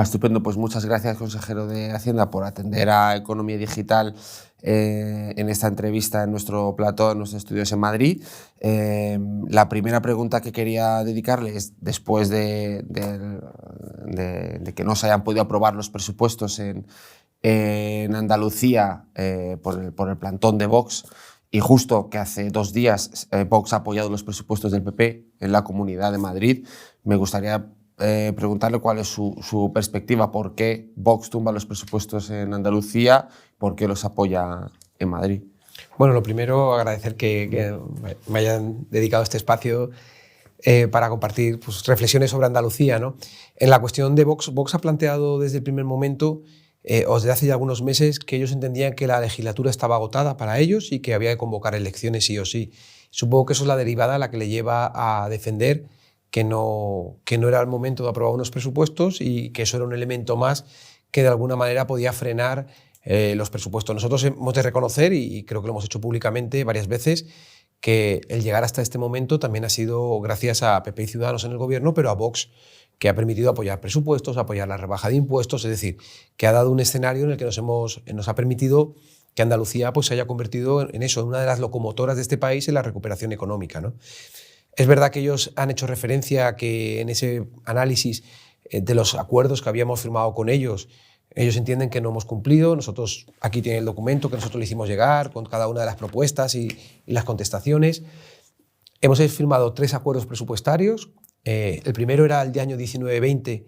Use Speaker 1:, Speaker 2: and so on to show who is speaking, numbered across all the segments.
Speaker 1: Estupendo, pues muchas gracias, consejero de Hacienda, por atender a Economía Digital en esta entrevista en nuestro plató, en nuestros estudios en Madrid. La primera pregunta que quería dedicarle es, después de que no se hayan podido aprobar los presupuestos en Andalucía por el plantón de Vox, y justo que hace 2 días Vox ha apoyado los presupuestos del PP en la Comunidad de Madrid, me gustaría preguntarle cuál es su perspectiva, por qué Vox tumba los presupuestos en Andalucía, por qué los apoya en Madrid.
Speaker 2: Bueno, lo primero, agradecer que me hayan dedicado este espacio para compartir pues, reflexiones sobre Andalucía, ¿no? En la cuestión de Vox, Vox ha planteado desde el primer momento, o desde hace ya algunos meses, que ellos entendían que la legislatura estaba agotada para ellos y que había que convocar elecciones sí o sí. Supongo que eso es la derivada a la que le lleva a defender que no era el momento de aprobar unos presupuestos y que eso era un elemento más que de alguna manera podía frenar los presupuestos. Nosotros hemos de reconocer, y creo que lo hemos hecho públicamente varias veces, que el llegar hasta este momento también ha sido gracias a PP y Ciudadanos en el gobierno, pero a Vox, que ha permitido apoyar presupuestos, apoyar la rebaja de impuestos, es decir, que ha dado un escenario en el que nos ha permitido que Andalucía pues, se haya convertido en eso, en una de las locomotoras de este país en la recuperación económica, ¿no? Es verdad que ellos han hecho referencia a que en ese análisis de los acuerdos que habíamos firmado con ellos entienden que no hemos cumplido. Nosotros, aquí tienen el documento que nosotros le hicimos llegar con cada una de las propuestas y las contestaciones. Hemos firmado 3 acuerdos presupuestarios. El primero era el de año 19-20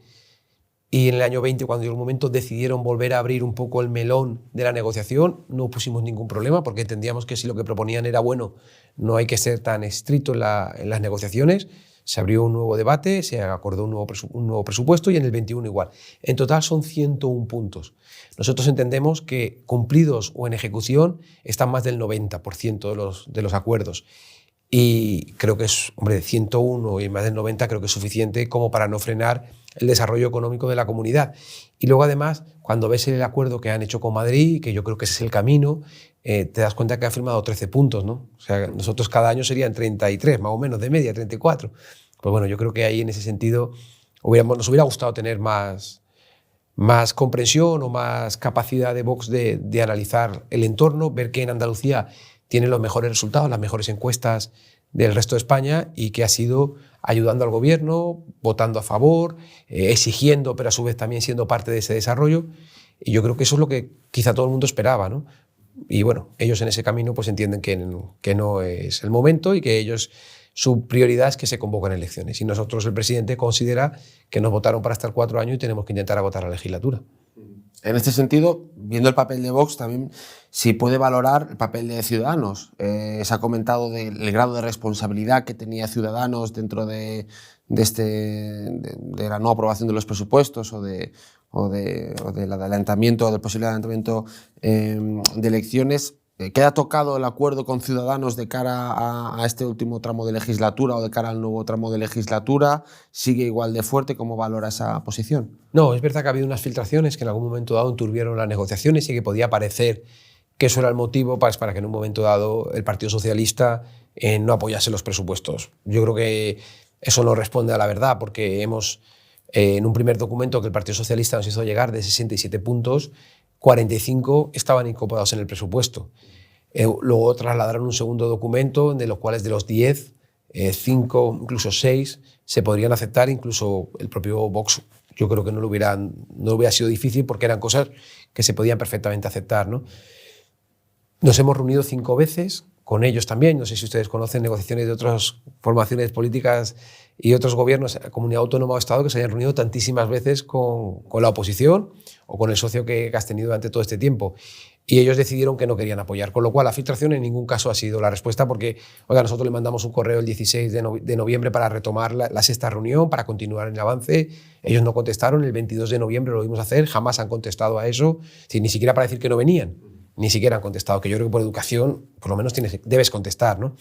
Speaker 2: y en el año 20, cuando llegó el momento, decidieron volver a abrir un poco el melón de la negociación. No pusimos ningún problema porque entendíamos que si lo que proponían era bueno, no hay que ser tan estricto en las negociaciones. Se abrió un nuevo debate, se acordó un nuevo presupuesto y en el 21 igual. En total son 101 puntos. Nosotros entendemos que cumplidos o en ejecución están más del 90% de los acuerdos. Y creo que es, hombre, 101 y más del 90 creo que es suficiente como para no frenar el desarrollo económico de la comunidad. Y luego, además, cuando ves el acuerdo que han hecho con Madrid, que yo creo que ese es el camino, te das cuenta que han firmado 13 puntos, ¿no? O sea, nosotros cada año serían 33, más o menos, de media, 34. Pues bueno, yo creo que ahí, en ese sentido, nos hubiera gustado tener más comprensión o más capacidad de Vox de analizar el entorno, ver que en Andalucía tiene los mejores resultados, las mejores encuestas del resto de España y que ha sido ayudando al gobierno, votando a favor, exigiendo, pero a su vez también siendo parte de ese desarrollo. Y yo creo que eso es lo que quizá todo el mundo esperaba, ¿no? Y bueno, ellos en ese camino pues entienden que no es el momento y que ellos, su prioridad es que se convoquen elecciones. Y nosotros, el presidente, considera que nos votaron para estar 4 años y tenemos que intentar agotar la legislatura.
Speaker 1: En este sentido, viendo el papel de Vox, también si puede valorar el papel de Ciudadanos. Se ha comentado del grado de responsabilidad que tenía Ciudadanos dentro de la no aprobación de los presupuestos o del adelantamiento, del posible adelantamiento de elecciones. ¿Queda tocado el acuerdo con Ciudadanos de cara a este último tramo de legislatura o de cara al nuevo tramo de legislatura? ¿Sigue igual de fuerte? ¿Cómo valora esa posición?
Speaker 2: No, es verdad que ha habido unas filtraciones que en algún momento dado enturbieron las negociaciones y que podía parecer que eso era el motivo para que en un momento dado el Partido Socialista no apoyase los presupuestos. Yo creo que eso no responde a la verdad, porque hemos, en un primer documento que el Partido Socialista nos hizo llegar de 67 puntos, 45 estaban incorporados en el presupuesto. Luego trasladaron un segundo documento de los cuales de los 10, 5, incluso 6 se podrían aceptar, incluso el propio Vox. Yo creo que no hubiera sido difícil porque eran cosas que se podían perfectamente aceptar, ¿no? Nos hemos reunido 5 veces con ellos también. No sé si ustedes conocen negociaciones de otras formaciones políticas y otros gobiernos, comunidad autónoma o Estado, que se hayan reunido tantísimas veces con la oposición o con el socio que has tenido durante todo este tiempo. Y ellos decidieron que no querían apoyar, con lo cual la filtración en ningún caso ha sido la respuesta, porque oiga, nosotros le mandamos un correo el 16 de noviembre para retomar la 6ª reunión, para continuar en el avance. Ellos no contestaron, el 22 de noviembre lo vimos hacer, jamás han contestado a eso, ni siquiera para decir que no venían, ni siquiera han contestado, que yo creo que por educación por lo menos debes contestar, ¿no?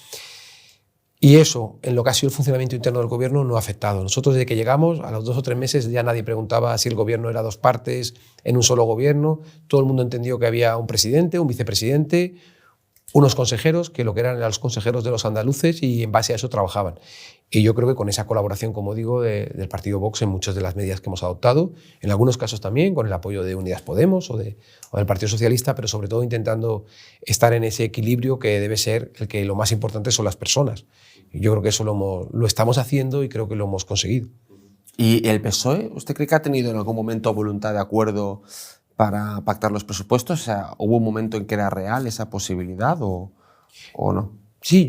Speaker 2: Y eso, en lo que ha sido el funcionamiento interno del gobierno, no ha afectado. Nosotros, desde que llegamos, a los 2 o 3 meses, ya nadie preguntaba si el gobierno era 2 partes en un solo gobierno. Todo el mundo entendió que había un presidente, un vicepresidente, unos consejeros, que lo que eran los consejeros de los andaluces, y en base a eso trabajaban. Y yo creo que con esa colaboración, como digo, del partido Vox en muchas de las medidas que hemos adoptado, en algunos casos también con el apoyo de Unidas Podemos o del Partido Socialista, pero sobre todo intentando estar en ese equilibrio que debe ser el que lo más importante son las personas. Y yo creo que eso lo estamos haciendo y creo que lo hemos conseguido.
Speaker 1: ¿Y el PSOE, usted cree que ha tenido en algún momento voluntad de acuerdo para pactar los presupuestos? O sea, ¿hubo un momento en que era real esa posibilidad o no?
Speaker 2: Sí,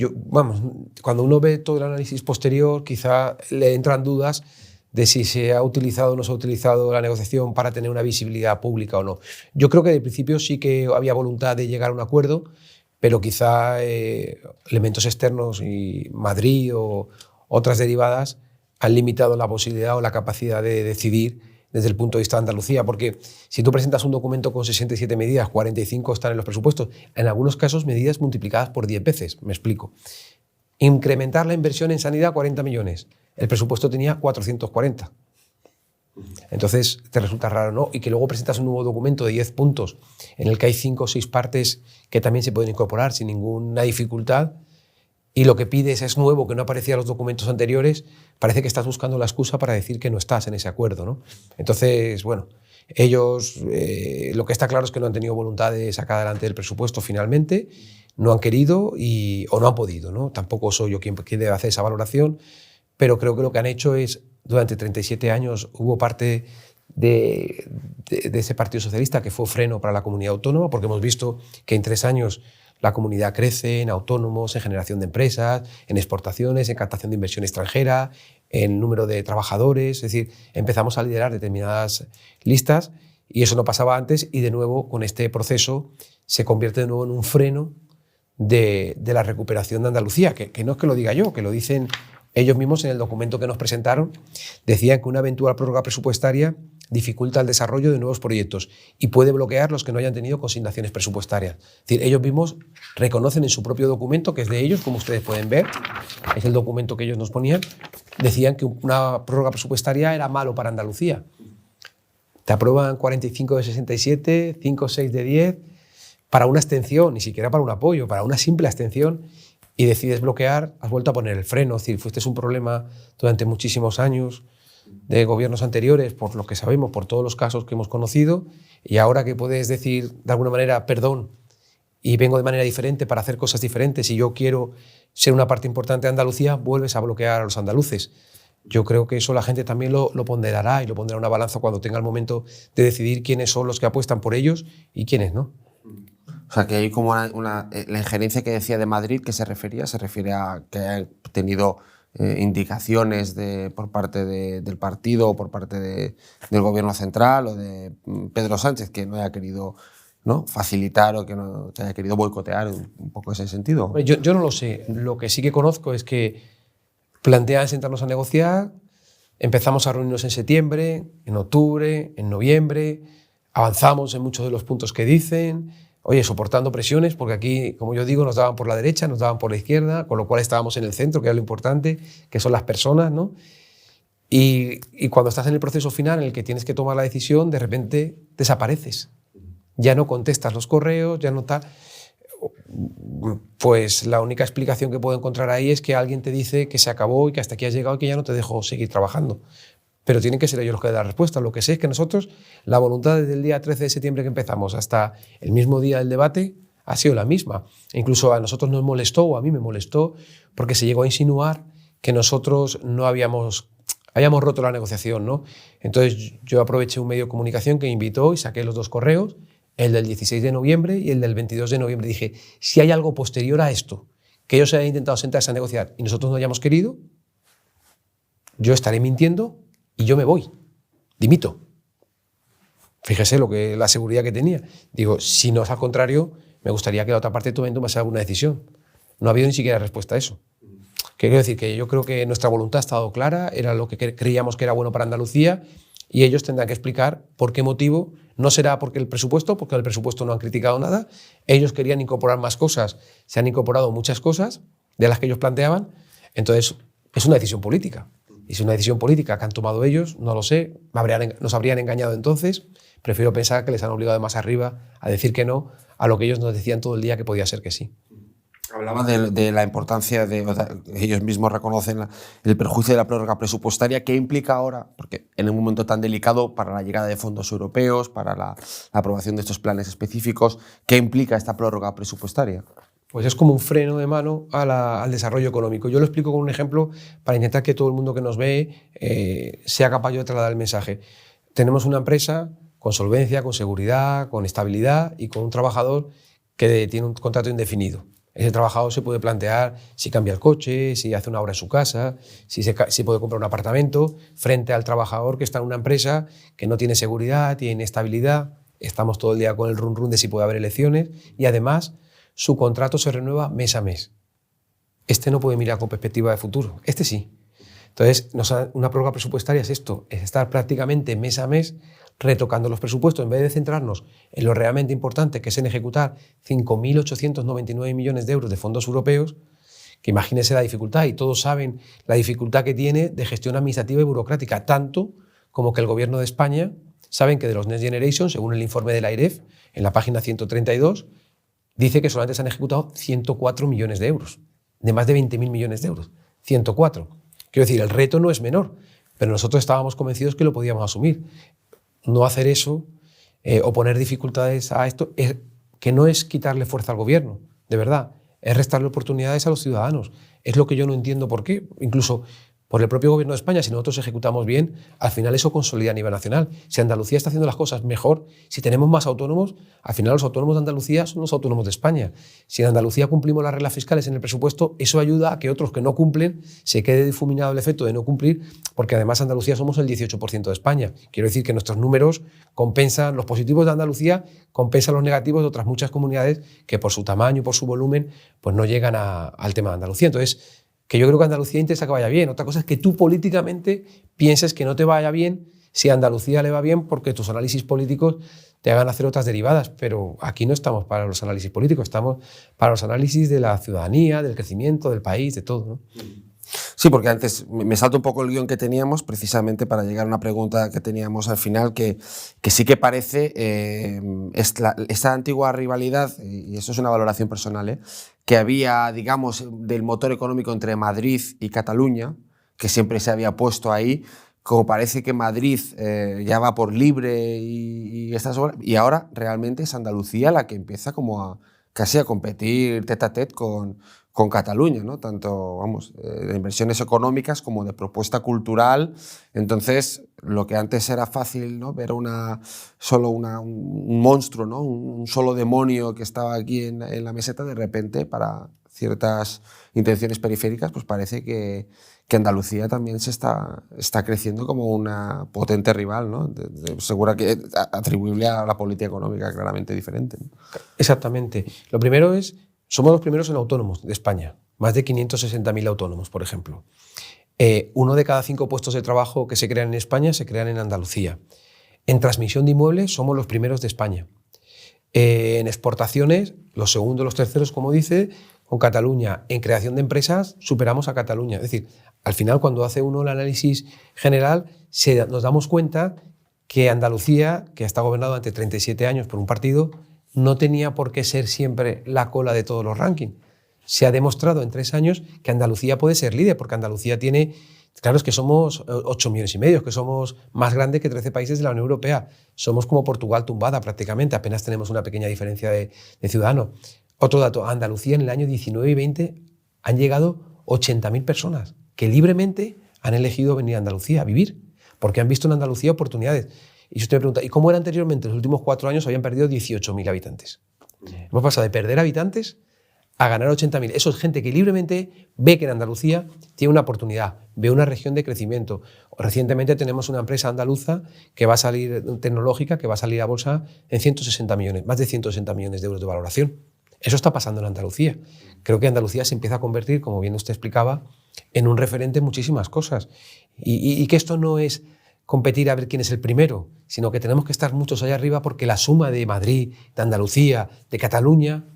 Speaker 2: cuando uno ve todo el análisis posterior, quizá le entran dudas de si se ha utilizado o no se ha utilizado la negociación para tener una visibilidad pública o no. Yo creo que de principio sí que había voluntad de llegar a un acuerdo, pero quizá elementos externos y Madrid o otras derivadas han limitado la posibilidad o la capacidad de decidir desde el punto de vista de Andalucía, porque si tú presentas un documento con 67 medidas, 45 están en los presupuestos, en algunos casos medidas multiplicadas por 10 veces, me explico. Incrementar la inversión en sanidad 40 millones, el presupuesto tenía 440. Entonces te resulta raro, ¿no? Y que luego presentas un nuevo documento de 10 puntos en el que hay 5 o 6 partes que también se pueden incorporar sin ninguna dificultad, y lo que pides es nuevo, que no aparecía en los documentos anteriores, parece que estás buscando la excusa para decir que no estás en ese acuerdo, ¿no? Entonces, bueno, ellos lo que está claro es que no han tenido voluntad de sacar adelante el presupuesto finalmente, no han querido o no han podido, ¿no? Tampoco soy yo quien debe hacer esa valoración, pero creo que lo que han hecho es, durante 37 años hubo parte de ese Partido Socialista que fue freno para la comunidad autónoma, porque hemos visto que en 3 años la comunidad crece en autónomos, en generación de empresas, en exportaciones, en captación de inversión extranjera, en número de trabajadores. Es decir, empezamos a liderar determinadas listas y eso no pasaba antes, y de nuevo con este proceso se convierte de nuevo en un freno de la recuperación de Andalucía, que no es que lo diga yo, que lo dicen ellos mismos en el documento que nos presentaron. Decían que una eventual prórroga presupuestaria dificulta el desarrollo de nuevos proyectos y puede bloquear los que no hayan tenido consignaciones presupuestarias. Es decir, ellos mismos reconocen en su propio documento, que es de ellos, como ustedes pueden ver, es el documento que ellos nos ponían, decían que una prórroga presupuestaria era malo para Andalucía. Te aprueban 45 de 67, 5 o 6 de 10, para una abstención, ni siquiera para un apoyo, para una simple abstención, y decides bloquear, has vuelto a poner el freno. Es decir, fuiste un problema durante muchísimos años de gobiernos anteriores, por lo que sabemos, por todos los casos que hemos conocido, y ahora que puedes decir de alguna manera perdón y vengo de manera diferente para hacer cosas diferentes y yo quiero ser una parte importante de Andalucía, vuelves a bloquear a los andaluces. Yo creo que eso la gente también lo ponderará y lo pondrá en una balanza cuando tenga el momento de decidir quiénes son los que apuestan por ellos y quiénes no.
Speaker 1: O sea, que hay como la injerencia que decía de Madrid, que se refiere a que ha tenido indicaciones por parte del partido o por parte del gobierno central o de Pedro Sánchez, que no haya querido, ¿no?, facilitar o que haya querido boicotear un poco ese sentido.
Speaker 2: Yo no lo sé. Lo que sí que conozco es que plantean sentarnos a negociar, empezamos a reunirnos en septiembre, en octubre, en noviembre, avanzamos en muchos de los puntos que dicen. Oye, soportando presiones, porque aquí, como yo digo, nos daban por la derecha, nos daban por la izquierda, con lo cual estábamos en el centro, que era lo importante, que son las personas, ¿no? Y cuando estás en el proceso final en el que tienes que tomar la decisión, de repente desapareces. Ya no contestas los correos, ya no tal. Pues la única explicación que puedo encontrar ahí es que alguien te dice que se acabó y que hasta aquí has llegado y que ya no te dejo seguir trabajando. Pero tienen que ser ellos los que den la respuesta. Lo que sé es que nosotros, la voluntad desde el día 13 de septiembre que empezamos hasta el mismo día del debate ha sido la misma. E incluso a nosotros nos molestó, o a mí me molestó, porque se llegó a insinuar que nosotros no habíamos roto la negociación, ¿no? Entonces yo aproveché un medio de comunicación que invitó y saqué los 2 correos, el del 16 de noviembre y el del 22 de noviembre. Dije, si hay algo posterior a esto, que ellos hayan intentado sentarse a negociar y nosotros no hayamos querido, yo estaré mintiendo y yo me voy, dimito. Fíjese la seguridad que tenía. Digo, si no es al contrario, me gustaría que la otra parte tomase alguna decisión. No ha habido ni siquiera respuesta a eso. Quiero decir que yo creo que nuestra voluntad ha estado clara, era lo que creíamos que era bueno para Andalucía, y ellos tendrán que explicar por qué motivo. No será porque el presupuesto no han criticado nada. Ellos querían incorporar más cosas, se han incorporado muchas cosas de las que ellos planteaban. Entonces, es una decisión política. Y si es una decisión política que han tomado ellos, no lo sé, nos habrían engañado entonces. Prefiero pensar que les han obligado de más arriba a decir que no a lo que ellos nos decían todo el día que podía ser que sí.
Speaker 1: Hablaba de la importancia ellos mismos reconocen el perjuicio de la prórroga presupuestaria. ¿Qué implica ahora? Porque en un momento tan delicado para la llegada de fondos europeos, para la aprobación de estos planes específicos, ¿qué implica esta prórroga presupuestaria?
Speaker 2: Pues es como un freno de mano al desarrollo económico. Yo lo explico con un ejemplo para intentar que todo el mundo que nos ve sea capaz de trasladar el mensaje. Tenemos una empresa con solvencia, con seguridad, con estabilidad y con un trabajador que tiene un contrato indefinido. Ese trabajador se puede plantear si cambia el coche, si hace una obra en su casa, si puede comprar un apartamento, frente al trabajador que está en una empresa que no tiene seguridad, tiene estabilidad. Estamos todo el día con el run run de si puede haber elecciones y además su contrato se renueva mes a mes. Este no puede mirar con perspectiva de futuro, este sí. Entonces, una prórroga presupuestaria es esto, es estar prácticamente mes a mes retocando los presupuestos en vez de centrarnos en lo realmente importante, que es en ejecutar 5.899 millones de euros de fondos europeos, que imagínense la dificultad, y todos saben la dificultad que tiene de gestión administrativa y burocrática, tanto como que el Gobierno de España saben que de los Next Generation, según el informe de la AIREF, en la página 132, dice que solamente se han ejecutado 104 millones de euros, de más de 20.000 millones de euros. 104. Quiero decir, el reto no es menor, pero nosotros estábamos convencidos que lo podíamos asumir. No hacer eso o poner dificultades a esto, que no es quitarle fuerza al gobierno, de verdad, es restarle oportunidades a los ciudadanos. Es lo que yo no entiendo por qué, incluso por el propio Gobierno de España. Si nosotros ejecutamos bien, al final eso consolida a nivel nacional. Si Andalucía está haciendo las cosas mejor, si tenemos más autónomos, al final los autónomos de Andalucía son los autónomos de España. Si en Andalucía cumplimos las reglas fiscales en el presupuesto, eso ayuda a que otros que no cumplen se quede difuminado el efecto de no cumplir, porque además Andalucía somos el 18% de España. Quiero decir que nuestros números compensan, los positivos de Andalucía compensan los negativos de otras muchas comunidades que por su tamaño y por su volumen pues no llegan al tema de Andalucía. Entonces, que yo creo que a Andalucía interesa que vaya bien. Otra cosa es que tú políticamente pienses que no te vaya bien si a Andalucía le va bien porque tus análisis políticos te hagan hacer otras derivadas. Pero aquí no estamos para los análisis políticos, estamos para los análisis de la ciudadanía, del crecimiento, del país, de todo, ¿no?
Speaker 1: Sí, porque antes me salto un poco el guión que teníamos precisamente para llegar a una pregunta que teníamos al final que sí que parece esta antigua rivalidad, y eso es una valoración personal, que había, digamos, del motor económico entre Madrid y Cataluña, que siempre se había puesto ahí, como parece que Madrid ya va por libre y ahora realmente es Andalucía la que empieza como casi a competir tete a tete con Cataluña, ¿no? Tanto, vamos, de inversiones económicas como de propuesta cultural. Entonces, lo que antes era fácil, ¿no? Ver solo un monstruo, ¿no? Un solo demonio que estaba aquí en la meseta, de repente, para ciertas intenciones periféricas, pues parece que Andalucía también se está creciendo como una potente rival, ¿no? Segura que atribuible a la política económica claramente diferente, ¿no?
Speaker 2: Exactamente. Lo primero es, somos los primeros en autónomos de España, más de 560.000 autónomos, por ejemplo. 1 de cada 5 puestos de trabajo que se crean en España se crean en Andalucía. En transmisión de inmuebles somos los primeros de España. En exportaciones, los segundos, los terceros, como dice, con Cataluña. En creación de empresas superamos a Cataluña. Es decir, al final, cuando hace uno el análisis general, nos damos cuenta que Andalucía, que está gobernado durante 37 años por un partido, no tenía por qué ser siempre la cola de todos los rankings. Se ha demostrado en 3 años que Andalucía puede ser líder, porque Andalucía tiene... Claro, es que somos 8,5 millones, que somos más grandes que 13 países de la Unión Europea. Somos como Portugal tumbada prácticamente, apenas tenemos una pequeña diferencia de ciudadanos. Otro dato, a Andalucía en el año 19 y 20 han llegado 80.000 personas que libremente han elegido venir a Andalucía a vivir, porque han visto en Andalucía oportunidades. Y si usted me pregunta, ¿y cómo era anteriormente? Los últimos 4 años habían perdido 18.000 habitantes. Hemos pasado de perder habitantes a ganar 80.000. Eso es gente que libremente ve que en Andalucía tiene una oportunidad, ve una región de crecimiento. Recientemente tenemos una empresa andaluza que va a salir, tecnológica, que va a salir a bolsa en 160 millones, más de 160 millones de euros de valoración. Eso está pasando en Andalucía. Creo que Andalucía se empieza a convertir, como bien usted explicaba, en un referente en muchísimas cosas. Y que esto no es competir a ver quién es el primero, sino que tenemos que estar muchos allá arriba porque la suma de Madrid, de Andalucía, de Cataluña,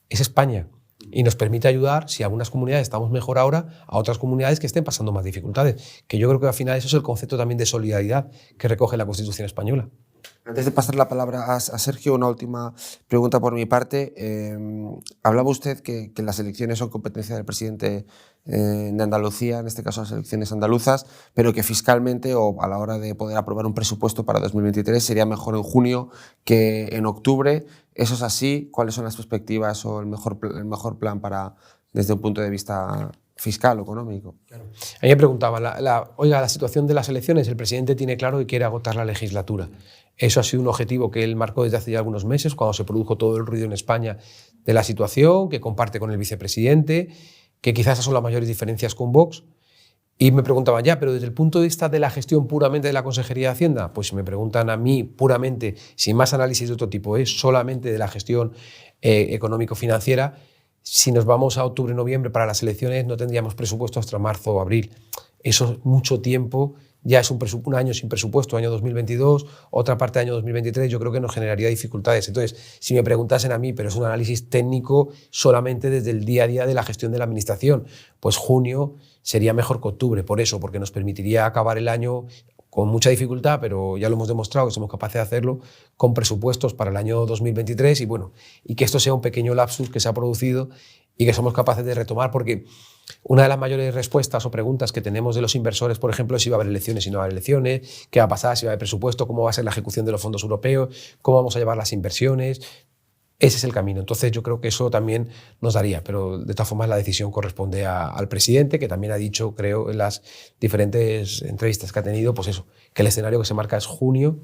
Speaker 2: es España. Y nos permite ayudar, si algunas comunidades estamos mejor ahora, a otras comunidades que estén pasando más dificultades. Que yo creo que al final eso es el concepto también de solidaridad que recoge la Constitución española.
Speaker 1: Antes de pasar la palabra a Sergio, una última pregunta por mi parte. Hablaba usted que las elecciones son competencia del presidente de Andalucía, en este caso las elecciones andaluzas, pero que fiscalmente o a la hora de poder aprobar un presupuesto para 2023 sería mejor en junio que en octubre. ¿Eso es así? ¿Cuáles son las perspectivas o el mejor plan desde un punto de vista fiscal o económico?
Speaker 2: Claro. A mí me preguntaba, la situación de las elecciones, el presidente tiene claro que quiere agotar la legislatura. Eso ha sido un objetivo que él marcó desde hace ya algunos meses, cuando se produjo todo el ruido en España de la situación, que comparte con el vicepresidente, que quizás esas son las mayores diferencias con Vox. Y me preguntaban, pero desde el punto de vista de la gestión puramente de la Consejería de Hacienda, pues si me preguntan a mí puramente, sin más análisis de otro tipo, es solamente de la gestión económico-financiera. Si nos vamos a octubre-noviembre para las elecciones, no tendríamos presupuesto hasta marzo o abril. Eso es mucho tiempo. Ya es un año sin presupuesto, año 2022, otra parte del año 2023, yo creo que nos generaría dificultades. Entonces, si me preguntasen a mí, pero es un análisis técnico solamente desde el día a día de la gestión de la administración, pues junio sería mejor que octubre, por eso, porque nos permitiría acabar el año con mucha dificultad, pero ya lo hemos demostrado que somos capaces de hacerlo con presupuestos para el año 2023 y que esto sea un pequeño lapsus que se ha producido y que somos capaces de retomar, porque una de las mayores respuestas o preguntas que tenemos de los inversores, por ejemplo, es si va a haber elecciones, si no va a haber elecciones, qué va a pasar, si va a haber presupuesto, cómo va a ser la ejecución de los fondos europeos, cómo vamos a llevar las inversiones. Ese es el camino. Entonces yo creo que eso también nos daría, pero de todas formas la decisión corresponde al presidente, que también ha dicho, creo, en las diferentes entrevistas que ha tenido, pues eso, que el escenario que se marca es junio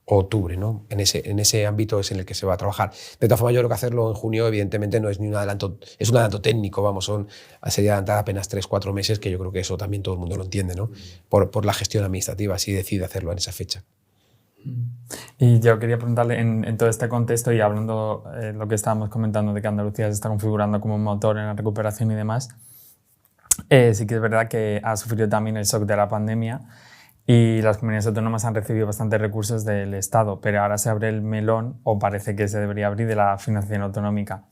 Speaker 2: o octubre, ¿no? En ese ámbito es en el que se va a trabajar. De todas formas, yo creo que hacerlo en junio, evidentemente, no es ni un adelanto, es un adelanto técnico, sería adelantar apenas 3-4 meses, que yo creo que eso también todo el mundo lo entiende, ¿no? Por la gestión administrativa, si decide hacerlo en esa fecha.
Speaker 3: Y yo quería preguntarle, en todo este contexto y hablando lo que estábamos comentando de que Andalucía se está configurando como un motor en la recuperación y demás, sí que es verdad que ha sufrido también el shock de la pandemia y las comunidades autónomas han recibido bastantes recursos del Estado, pero ahora se abre el melón, o parece que se debería abrir, de la financiación autonómica.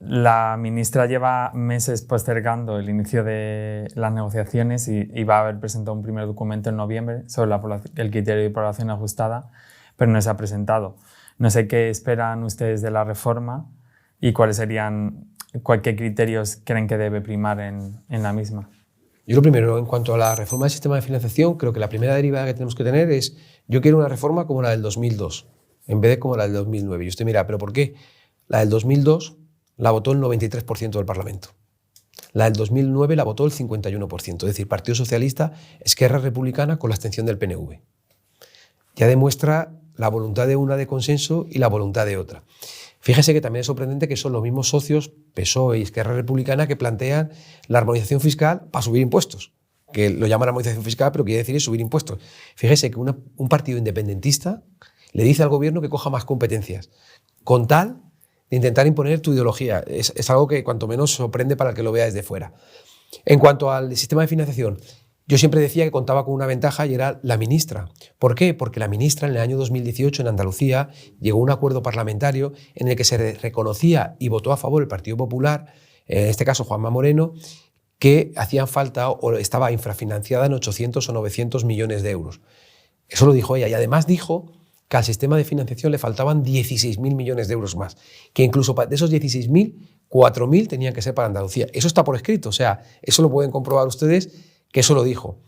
Speaker 3: La ministra lleva meses postergando el inicio de las negociaciones y va a haber presentado un primer documento en noviembre sobre el criterio de población ajustada, pero no se ha presentado. No sé qué esperan ustedes de la reforma y qué criterios creen que debe primar en la misma.
Speaker 2: Yo lo primero, en cuanto a la reforma del sistema de financiación, creo que la primera derivada que tenemos que tener es, yo quiero una reforma como la del 2002, en vez de como la del 2009. Y usted mira, ¿pero por qué? La del 2002 la votó el 93% del Parlamento. La del 2009 la votó el 51%, es decir, Partido Socialista, Esquerra Republicana con la abstención del PNV. Ya demuestra la voluntad de una de consenso y la voluntad de otra. Fíjese que también es sorprendente que son los mismos socios, PSOE y Esquerra Republicana, que plantean la armonización fiscal para subir impuestos, que lo llaman armonización fiscal, pero quiere decir es subir impuestos. Fíjese que un partido independentista le dice al gobierno que coja más competencias, con tal de intentar imponer tu ideología. Es algo que cuanto menos sorprende para el que lo vea desde fuera. En cuanto al sistema de financiación, yo siempre decía que contaba con una ventaja y era la ministra. ¿Por qué? Porque la ministra en el año 2018 en Andalucía llegó a un acuerdo parlamentario en el que se reconocía y votó a favor el Partido Popular, en este caso Juanma Moreno, que hacían falta o estaba infrafinanciada en 800 o 900 millones de euros. Eso lo dijo ella y además dijo que al sistema de financiación le faltaban 16.000 millones de euros más, que incluso de esos 16.000, 4.000 tenían que ser para Andalucía. Eso está por escrito, o sea, eso lo pueden comprobar ustedes, que eso lo dijo.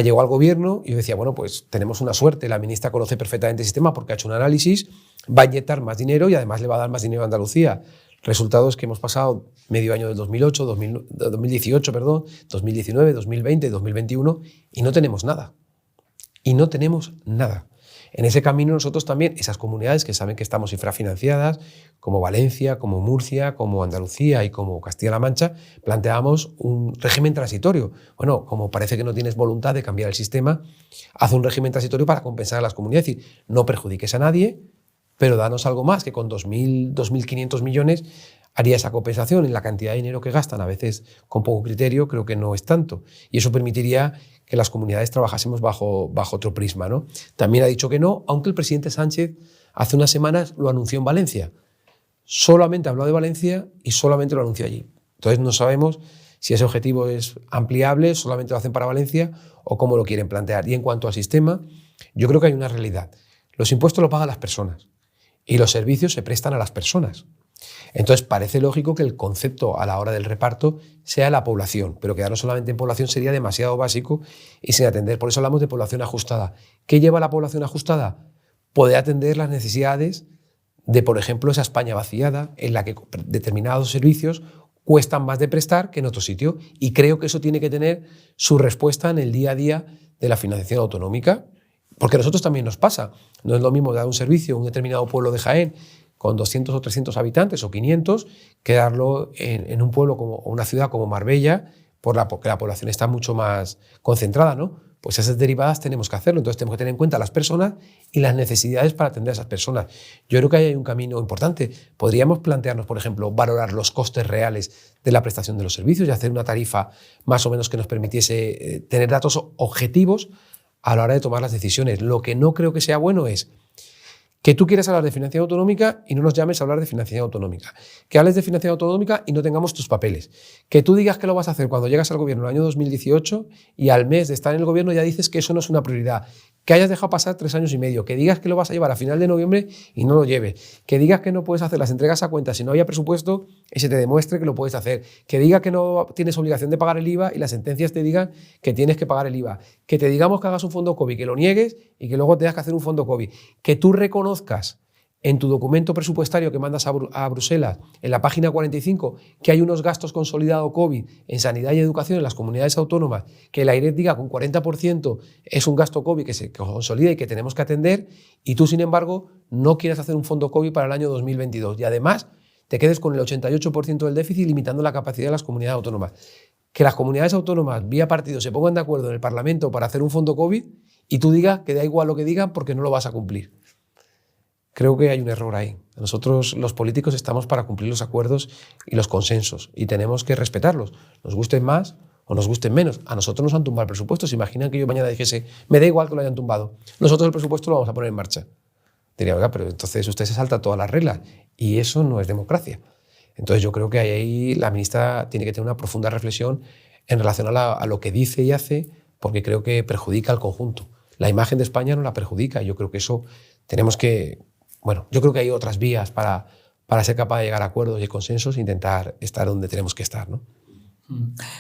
Speaker 2: Llegó al gobierno y yo decía, bueno, pues tenemos una suerte, la ministra conoce perfectamente el sistema porque ha hecho un análisis, va a inyectar más dinero y además le va a dar más dinero a Andalucía. Resultados que hemos pasado medio año del 2018, 2019, 2020, 2021 y no tenemos nada. Y no tenemos nada. En ese camino nosotros también, esas comunidades que saben que estamos infrafinanciadas, como Valencia, como Murcia, como Andalucía y como Castilla-La Mancha, planteamos un régimen transitorio. Bueno, como parece que no tienes voluntad de cambiar el sistema, haz un régimen transitorio para compensar a las comunidades. Es decir, no perjudiques a nadie, pero danos algo más, que con 2.000, 2.500 millones haría esa compensación. En la cantidad de dinero que gastan, a veces con poco criterio, creo que no es tanto. Y eso permitiría que las comunidades trabajásemos bajo otro prisma, ¿no? También ha dicho que no, aunque el presidente Sánchez hace unas semanas lo anunció en Valencia. Solamente habló de Valencia y solamente lo anunció allí. Entonces no sabemos si ese objetivo es ampliable, solamente lo hacen para Valencia o cómo lo quieren plantear. Y en cuanto al sistema, Yo creo que hay una realidad. Los impuestos los pagan las personas y los servicios se prestan a las personas. Entonces parece lógico que el concepto a la hora del reparto sea la población, pero quedarnos solamente en población sería demasiado básico y sin atender. Por eso hablamos de población ajustada. ¿Qué lleva la población ajustada? Poder atender las necesidades de, por ejemplo, esa España vaciada en la que determinados servicios cuestan más de prestar que en otro sitio. Y creo que eso tiene que tener su respuesta en el día a día de la financiación autonómica, porque a nosotros también nos pasa. No es lo mismo dar un servicio a un determinado pueblo de Jaén con 200 o 300 habitantes o 500 que darlo en un pueblo o una ciudad como Marbella, porque la población está mucho más concentrada, ¿no? Pues esas derivadas tenemos que hacerlo. Entonces tenemos que tener en cuenta las personas y las necesidades para atender a esas personas. Yo creo que ahí hay un camino importante. Podríamos plantearnos, por ejemplo, valorar los costes reales de la prestación de los servicios y hacer una tarifa más o menos que nos permitiese tener datos objetivos a la hora de tomar las decisiones. Lo que no creo que sea bueno es que tú quieras hablar de financiación autonómica y no nos llames a hablar de financiación autonómica. Que hables de financiación autonómica y no tengamos tus papeles. Que tú digas que lo vas a hacer cuando llegas al gobierno en el año 2018 y al mes de estar en el gobierno ya dices que eso no es una prioridad. Que hayas dejado pasar 3 años y medio. Que digas que lo vas a llevar a final de noviembre y no lo lleves. Que digas que no puedes hacer las entregas a cuenta si no había presupuesto y se te demuestre que lo puedes hacer. Que digas que no tienes obligación de pagar el IVA y las sentencias te digan que tienes que pagar el IVA. Que te digamos que hagas un fondo COVID, que lo niegues y que luego tengas que hacer un fondo COVID. Que tú reconozcas en tu documento presupuestario que mandas a Bruselas, en la página 45, que hay unos gastos consolidados COVID en sanidad y educación en las comunidades autónomas, que la AIREF diga que un 40% es un gasto COVID que se consolida y que tenemos que atender, y tú, sin embargo, no quieres hacer un fondo COVID para el año 2022. Y además te quedes con el 88% del déficit limitando la capacidad de las comunidades autónomas. Que las comunidades autónomas, vía partido, se pongan de acuerdo en el Parlamento para hacer un fondo COVID y tú digas que da igual lo que digan porque no lo vas a cumplir. Creo que hay un error ahí. Nosotros, los políticos, estamos para cumplir los acuerdos y los consensos y tenemos que respetarlos, nos gusten más o nos gusten menos. A nosotros nos han tumbado el presupuesto. ¿Se imaginan que yo mañana dijese, me da igual que lo hayan tumbado? Nosotros el presupuesto lo vamos a poner en marcha. Diría, oiga, pero entonces usted se salta todas las reglas y eso no es democracia. Entonces yo creo que ahí la ministra tiene que tener una profunda reflexión en relación a lo que dice y hace, porque creo que perjudica al conjunto. La imagen de España no la perjudica y yo creo que eso tenemos que... Bueno, yo creo que hay otras vías para ser capaz de llegar a acuerdos y consensos e intentar estar donde tenemos que estar, ¿no?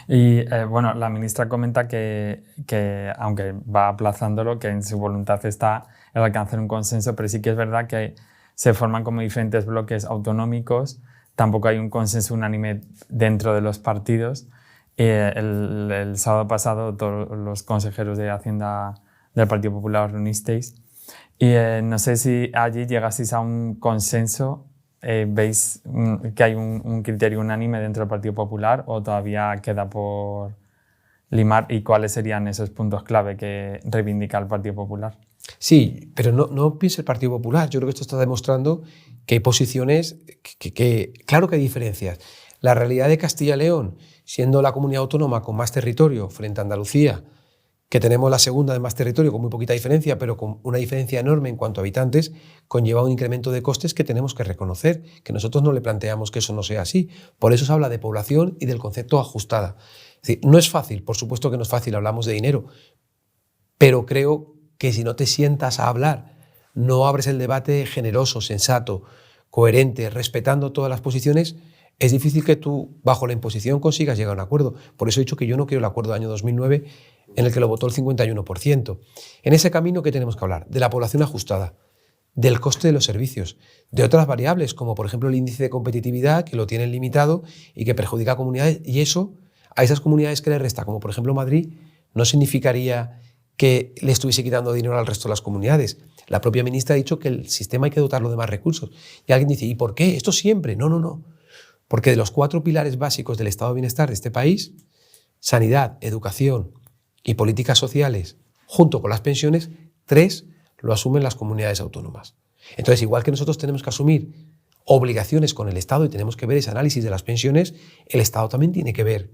Speaker 3: Y bueno, la ministra comenta que aunque va aplazándolo, que en su voluntad está el alcanzar un consenso, pero sí que es verdad que se forman como diferentes bloques autonómicos, tampoco hay un consenso unánime dentro de los partidos. El sábado pasado todos los consejeros de Hacienda del Partido Popular os reunisteis. Y no sé si allí llegasteis a un consenso, ¿veis que hay un criterio unánime dentro del Partido Popular o todavía queda por limar? ¿Y cuáles serían esos puntos clave que reivindica el Partido Popular?
Speaker 2: Sí, pero no piense el Partido Popular. Yo creo que esto está demostrando que hay posiciones claro que hay diferencias. La realidad de Castilla y León, siendo la comunidad autónoma con más territorio frente a Andalucía, que tenemos la segunda de más territorio con muy poquita diferencia, pero con una diferencia enorme en cuanto a habitantes, conlleva un incremento de costes que tenemos que reconocer, que nosotros no le planteamos que eso no sea así. Por eso se habla de población y del concepto ajustada. Es decir, no es fácil, por supuesto que no es fácil, hablamos de dinero, pero creo que si no te sientas a hablar, no abres el debate generoso, sensato, coherente, respetando todas las posiciones, es difícil que tú, bajo la imposición, consigas llegar a un acuerdo. Por eso he dicho que yo no quiero el acuerdo del año 2009 en el que lo votó el 51%. En ese camino, ¿qué tenemos que hablar? De la población ajustada, del coste de los servicios, de otras variables, como por ejemplo el índice de competitividad, que lo tienen limitado y que perjudica a comunidades, y eso, a esas comunidades que le resta, como por ejemplo Madrid, no significaría que le estuviese quitando dinero al resto de las comunidades. La propia ministra ha dicho que el sistema hay que dotarlo de más recursos. Y alguien dice, ¿y por qué? ¿Esto siempre? No. Porque de los 4 pilares básicos del estado de bienestar de este país, sanidad, educación y políticas sociales, junto con las pensiones, 3 lo asumen las comunidades autónomas. Entonces, igual que nosotros tenemos que asumir obligaciones con el Estado y tenemos que ver ese análisis de las pensiones, el Estado también tiene que ver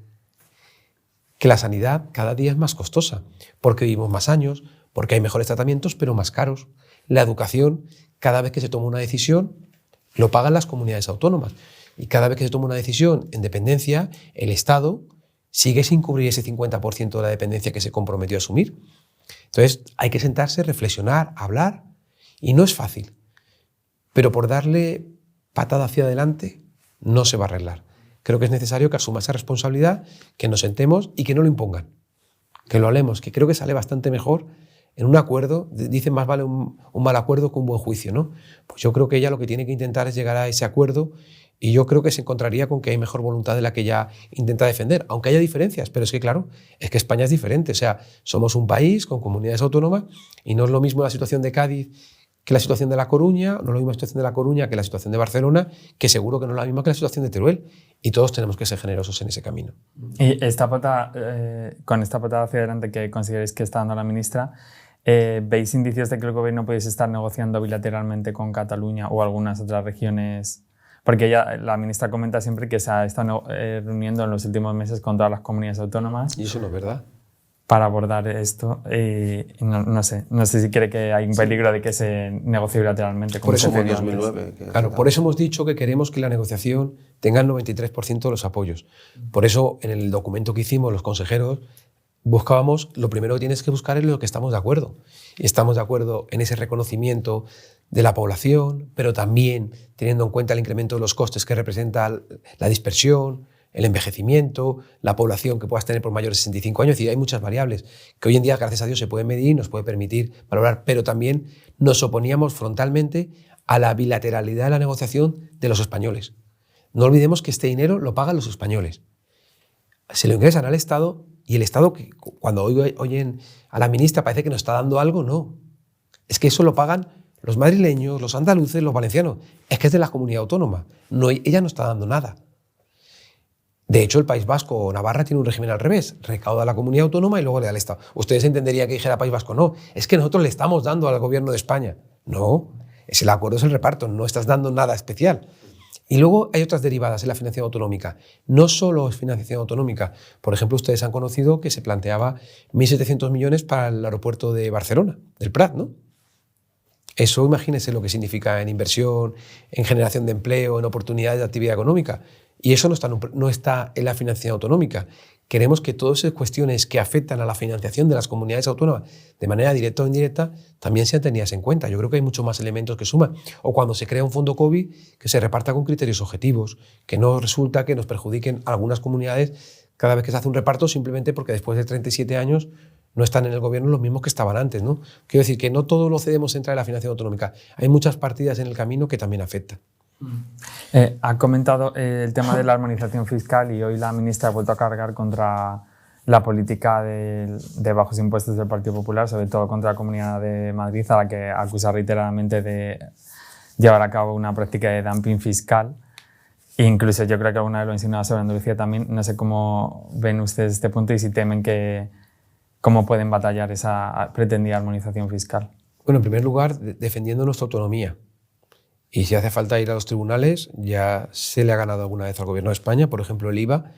Speaker 2: que la sanidad cada día es más costosa, porque vivimos más años, porque hay mejores tratamientos, pero más caros. La educación, cada vez que se toma una decisión, lo pagan las comunidades autónomas. Y cada vez que se toma una decisión en dependencia, el Estado sigue sin cubrir ese 50% de la dependencia que se comprometió a asumir. Entonces hay que sentarse, reflexionar, hablar, y no es fácil. Pero por darle patada hacia adelante no se va a arreglar. Creo que es necesario que asuma esa responsabilidad, que nos sentemos y que no lo impongan. Que lo hablemos, que creo que sale bastante mejor en un acuerdo. Dicen más vale un mal acuerdo que un buen juicio, ¿no? Pues yo creo que ella lo que tiene que intentar es llegar a ese acuerdo, y yo creo que se encontraría con que hay mejor voluntad de la que ella intenta defender, aunque haya diferencias. Pero es que, claro, es que España es diferente. O sea, somos un país con comunidades autónomas y no es lo mismo la situación de Cádiz que la situación de La Coruña, no es la misma situación de La Coruña que la situación de Barcelona, que seguro que no es la misma que la situación de Teruel. Y todos tenemos que ser generosos en ese camino.
Speaker 3: Y con esta patada hacia adelante que consideráis que está dando la ministra, ¿veis indicios de que el gobierno puede estar negociando bilateralmente con Cataluña o algunas otras regiones? Porque la ministra comenta siempre que se ha estado reuniendo en los últimos meses con todas las comunidades autónomas.
Speaker 2: Y eso no es verdad.
Speaker 3: Para abordar esto. No sé si cree que hay un peligro de que se negocie bilateralmente.
Speaker 2: Por eso,
Speaker 1: en 2009.
Speaker 2: Claro, por eso hemos dicho que queremos que la negociación tenga el 93% de los apoyos. Por eso, en el documento que hicimos los consejeros, buscábamos, lo primero que tienes que buscar es lo que estamos de acuerdo. Y estamos de acuerdo en ese reconocimiento de la población, pero también teniendo en cuenta el incremento de los costes que representa la dispersión, el envejecimiento, la población que puedas tener por mayores de 65 años. Y hay muchas variables que hoy en día, gracias a Dios, se pueden medir y nos puede permitir valorar. Pero también nos oponíamos frontalmente a la bilateralidad de la negociación de los españoles. No olvidemos que este dinero lo pagan los españoles. Se lo ingresan al Estado, y el Estado, que cuando oyen a la ministra parece que nos está dando algo, no. Es que eso lo pagan los madrileños, los andaluces, los valencianos. Es que es de la comunidad autónoma. No, ella no está dando nada. De hecho, el País Vasco o Navarra tiene un régimen al revés. Recauda la comunidad autónoma y luego le da al Estado. Ustedes entenderían que dijera País Vasco. No, es que nosotros le estamos dando al gobierno de España. No, el acuerdo es el reparto, no estás dando nada especial. Y luego hay otras derivadas en la financiación autonómica. No solo es financiación autonómica. Por ejemplo, ustedes han conocido que se planteaba 1.700 millones para el aeropuerto de Barcelona, del Prat, ¿no? Eso, imagínense lo que significa en inversión, en generación de empleo, en oportunidades de actividad económica. Y eso no está en la financiación autonómica. Queremos que todas esas cuestiones que afectan a la financiación de las comunidades autónomas de manera directa o indirecta también sean tenidas en cuenta. Yo creo que hay muchos más elementos que suman. O cuando se crea un fondo COVID, que se reparta con criterios objetivos, que no resulta que nos perjudiquen a algunas comunidades cada vez que se hace un reparto simplemente porque después de 37 años no están en el gobierno los mismos que estaban antes, ¿no? Quiero decir que no todo lo cedemos entra en la financiación autonómica. Hay muchas partidas en el camino que también afectan.
Speaker 3: Ha comentado el tema de la armonización fiscal, y hoy la ministra ha vuelto a cargar contra la política de bajos impuestos del Partido Popular, sobre todo contra la Comunidad de Madrid, a la que acusa reiteradamente de llevar a cabo una práctica de dumping fiscal. E incluso yo creo que alguna vez lo ha insinuado sobre Andalucía también. No sé cómo ven ustedes este punto y si temen cómo pueden batallar esa pretendida armonización fiscal.
Speaker 2: Bueno, en primer lugar, defendiendo nuestra autonomía. Y si hace falta ir a los tribunales, ya se le ha ganado alguna vez al Gobierno de España, por ejemplo el IVA,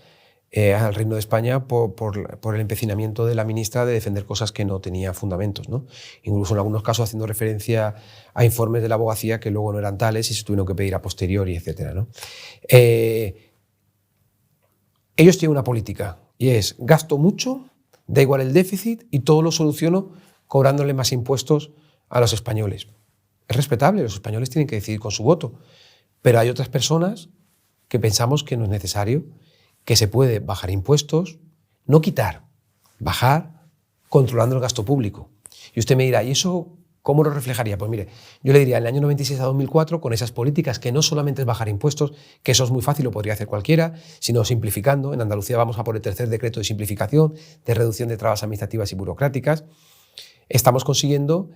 Speaker 2: al Reino de España por el empecinamiento de la ministra de defender cosas que no tenían fundamentos, ¿no? Incluso en algunos casos haciendo referencia a informes de la abogacía que luego no eran tales y se tuvieron que pedir a posteriori, etc., ¿no? Ellos tienen una política y es gasto mucho, da igual el déficit y todo lo soluciono cobrándole más impuestos a los españoles. Es respetable, los españoles tienen que decidir con su voto, pero hay otras personas que pensamos que no es necesario, que se puede bajar impuestos, no quitar, bajar, controlando el gasto público. Y usted me dirá, ¿y eso cómo lo reflejaría? Pues mire, yo le diría, en el año 96 a 2004, con esas políticas que no solamente es bajar impuestos, que eso es muy fácil, lo podría hacer cualquiera, sino simplificando. En Andalucía vamos a por el tercer decreto de simplificación, de reducción de trabas administrativas y burocráticas. Estamos consiguiendo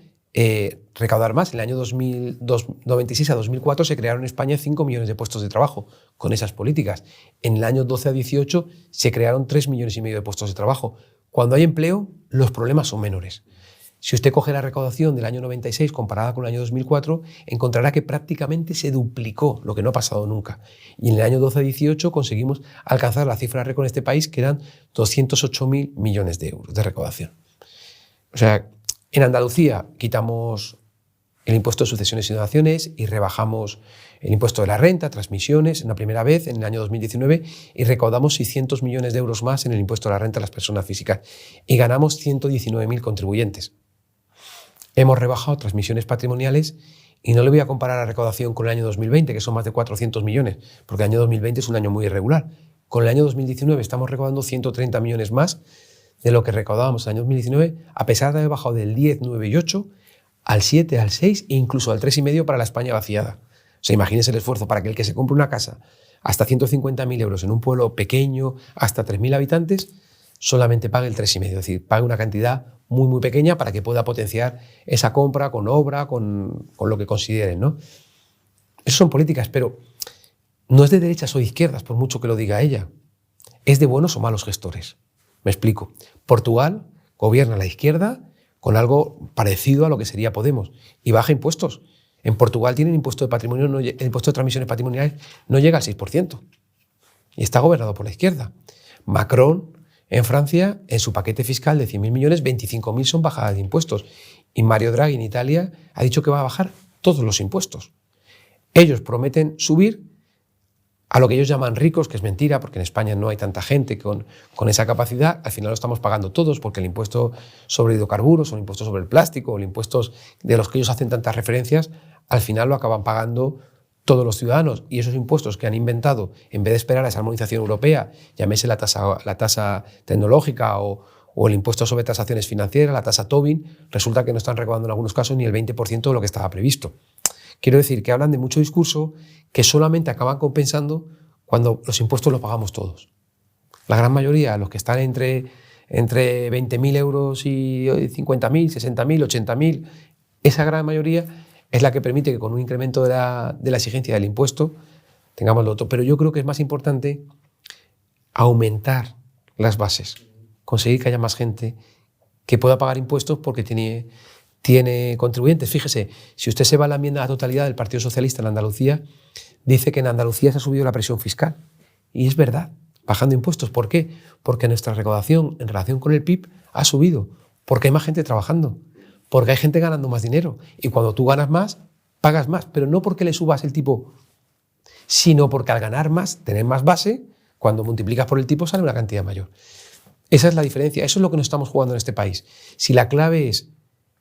Speaker 2: recaudar más. En el año 96 a 2004 se crearon en España 5 millones de puestos de trabajo con esas políticas. En el año 12 a 18 se crearon 3,5 millones de puestos de trabajo. Cuando hay empleo, los problemas son menores. Si usted coge la recaudación del año 96 comparada con el año 2004, encontrará que prácticamente se duplicó, lo que no ha pasado nunca. Y en el año 12 a 18 conseguimos alcanzar la cifra récord en este país, que eran 208.000 millones de euros de recaudación. O sea, en Andalucía quitamos el impuesto de sucesiones y donaciones y rebajamos el impuesto de la renta, transmisiones, en la primera vez en el año 2019 y recaudamos 600 millones de euros más en el impuesto de la renta a las personas físicas y ganamos 119.000 contribuyentes. Hemos rebajado transmisiones patrimoniales y no le voy a comparar la recaudación con el año 2020, que son más de 400 millones, porque el año 2020 es un año muy irregular. Con el año 2019 estamos recaudando 130 millones más de lo que recaudábamos en el año 2019, a pesar de haber bajado del 10, 9 y 8 al 7, al 6 e incluso al 3,5 para la España vaciada. O sea, imagínense el esfuerzo para que el que se compre una casa hasta 150.000 euros en un pueblo pequeño, hasta 3.000 habitantes, solamente pague el 3,5. Es decir, pague una cantidad muy, muy pequeña para que pueda potenciar esa compra con obra, con lo que consideren, ¿no? Esas son políticas, pero no es de derechas o de izquierdas, por mucho que lo diga ella. Es de buenos o malos gestores. Me explico. Portugal gobierna a la izquierda con algo parecido a lo que sería Podemos y baja impuestos. En Portugal tienen impuesto de patrimonio, el impuesto de transmisiones patrimoniales no llega al 6% y está gobernado por la izquierda. Macron en Francia, en su paquete fiscal de 100.000 millones, 25.000 son bajadas de impuestos y Mario Draghi en Italia ha dicho que va a bajar todos los impuestos. Ellos prometen subir a lo que ellos llaman ricos, que es mentira, porque en España no hay tanta gente con esa capacidad. Al final lo estamos pagando todos, porque el impuesto sobre hidrocarburos, o el impuesto sobre el plástico, o el impuesto de los que ellos hacen tantas referencias, al final lo acaban pagando todos los ciudadanos. Y esos impuestos que han inventado, en vez de esperar a esa armonización europea, llámese la tasa tecnológica o el impuesto sobre transacciones financieras, la tasa Tobin, resulta que no están recaudando en algunos casos ni el 20% de lo que estaba previsto. Quiero decir que hablan de mucho discurso que solamente acaban compensando cuando los impuestos los pagamos todos. La gran mayoría, los que están entre 20.000 euros y 50.000, 60.000, 80.000, esa gran mayoría es la que permite que con un incremento de la exigencia del impuesto tengamos lo otro. Pero yo creo que es más importante aumentar las bases, conseguir que haya más gente que pueda pagar impuestos porque tiene contribuyentes. Fíjese, si usted se va a la enmienda a la totalidad del Partido Socialista en Andalucía, dice que en Andalucía se ha subido la presión fiscal. Y es verdad, bajando impuestos. ¿Por qué? Porque nuestra recaudación en relación con el PIB ha subido. Porque hay más gente trabajando. Porque hay gente ganando más dinero. Y cuando tú ganas más, pagas más. Pero no porque le subas el tipo, sino porque al ganar más, tener más base, cuando multiplicas por el tipo sale una cantidad mayor. Esa es la diferencia. Eso es lo que nos estamos jugando en este país. Si la clave es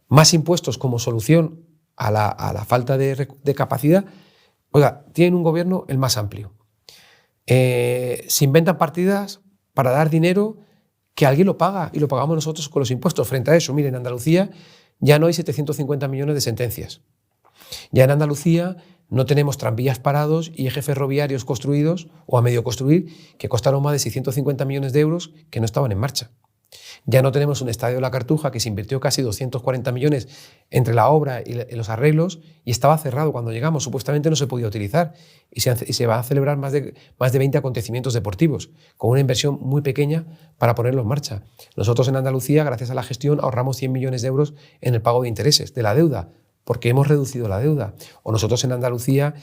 Speaker 2: más impuestos como solución a la falta de capacidad, oiga, tienen un gobierno el más amplio. Se inventan partidas para dar dinero que alguien lo paga y lo pagamos nosotros con los impuestos. Frente a eso, miren, en Andalucía ya no hay 750 millones de sentencias. Ya en Andalucía no tenemos tranvías parados y ejes ferroviarios construidos o a medio construir que costaron más de 650 millones de euros que no estaban en marcha. Ya no tenemos un estadio de la Cartuja que se invirtió casi 240 millones entre la obra y los arreglos y estaba cerrado cuando llegamos. Supuestamente no se podía utilizar y se van a celebrar más de 20 acontecimientos deportivos con una inversión muy pequeña para ponerlo en marcha. Nosotros en Andalucía, gracias a la gestión, ahorramos 100 millones de euros en el pago de intereses de la deuda porque hemos reducido la deuda. O nosotros en Andalucía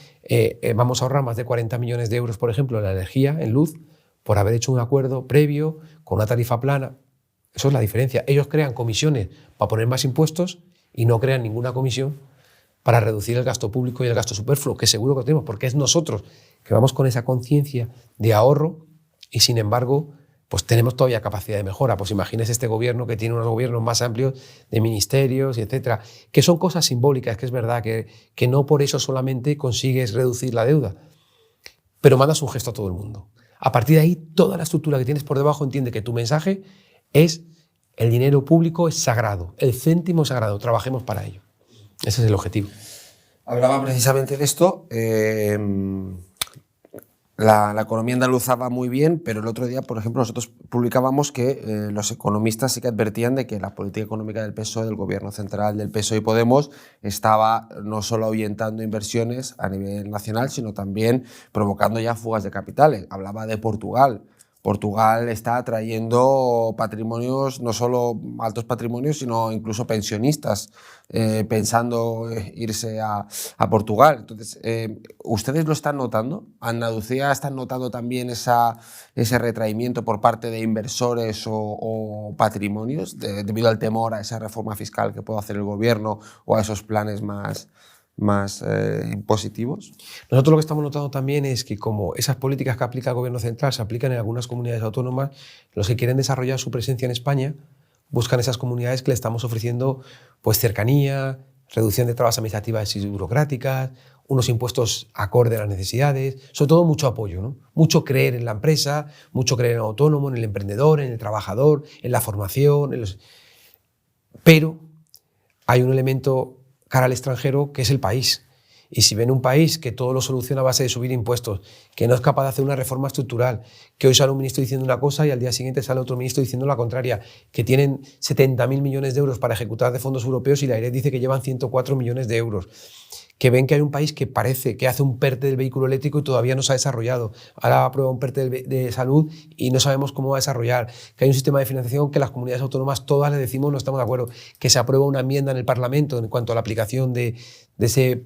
Speaker 2: vamos a ahorrar más de 40 millones de euros, por ejemplo, en la energía, en luz, por haber hecho un acuerdo previo con una tarifa plana. Eso es la diferencia. Ellos crean comisiones para poner más impuestos y no crean ninguna comisión para reducir el gasto público y el gasto superfluo, que seguro que lo tenemos, porque es nosotros que vamos con esa conciencia de ahorro y, sin embargo, pues tenemos todavía capacidad de mejora. Pues imagínese este gobierno que tiene unos gobiernos más amplios de ministerios, etcétera, que son cosas simbólicas, que es verdad que no por eso solamente consigues reducir la deuda, pero mandas un gesto a todo el mundo. A partir de ahí, toda la estructura que tienes por debajo entiende que tu mensaje es el dinero público es sagrado, el céntimo es sagrado, trabajemos para ello. Ese es el objetivo.
Speaker 1: Hablaba precisamente de esto. La economía andaluza va muy bien, pero el otro día, por ejemplo, nosotros publicábamos que los economistas sí que advertían de que la política económica del PSOE, del gobierno central del PSOE y Podemos, estaba no solo ahuyentando inversiones a nivel nacional, sino también provocando ya fugas de capitales. Hablaba de Portugal. Portugal está atrayendo patrimonios, no solo altos patrimonios, sino incluso pensionistas pensando irse a Portugal. Entonces, ¿ustedes lo están notando? ¿Andalucía están notando también ese retraimiento por parte de inversores o patrimonios debido al temor a esa reforma fiscal que puede hacer el gobierno o a esos planes más positivos?
Speaker 2: Nosotros lo que estamos notando también es que como esas políticas que aplica el gobierno central se aplican en algunas comunidades autónomas, los que quieren desarrollar su presencia en España buscan esas comunidades que le estamos ofreciendo pues cercanía, reducción de trabas administrativas y burocráticas, unos impuestos acorde a las necesidades, sobre todo mucho apoyo, ¿no? Mucho creer en la empresa, mucho creer en el autónomo, en el emprendedor, en el trabajador, en la formación. Pero hay un elemento cara al extranjero que es el país. Y si ven un país que todo lo soluciona a base de subir impuestos, que no es capaz de hacer una reforma estructural, que hoy sale un ministro diciendo una cosa y al día siguiente sale otro ministro diciendo la contraria, que tienen 70.000 millones de euros para ejecutar de fondos europeos y la AREF dice que llevan 104 millones de euros, que ven que hay un país que parece que hace un PERTE del vehículo eléctrico y todavía no se ha desarrollado, ahora aprueba un PERTE de salud y no sabemos cómo va a desarrollar, que hay un sistema de financiación que las comunidades autónomas todas le decimos no estamos de acuerdo, que se aprueba una enmienda en el Parlamento en cuanto a la aplicación de ese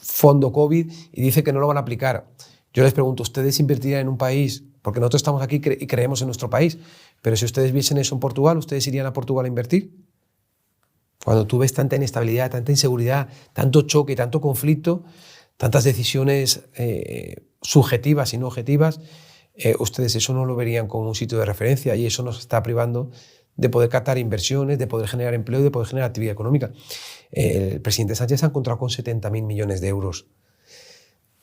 Speaker 2: fondo COVID y dice que no lo van a aplicar. Yo les pregunto, ¿ustedes invertirían en un país? Porque nosotros estamos aquí y creemos en nuestro país, pero si ustedes viesen eso en Portugal, ¿ustedes irían a Portugal a invertir? Cuando tú ves tanta inestabilidad, tanta inseguridad, tanto choque, tanto conflicto, tantas decisiones subjetivas y no objetivas, ustedes eso no lo verían como un sitio de referencia y eso nos está privando de poder captar inversiones, de poder generar empleo y de poder generar actividad económica. El presidente Sánchez se ha encontrado con 70.000 millones de euros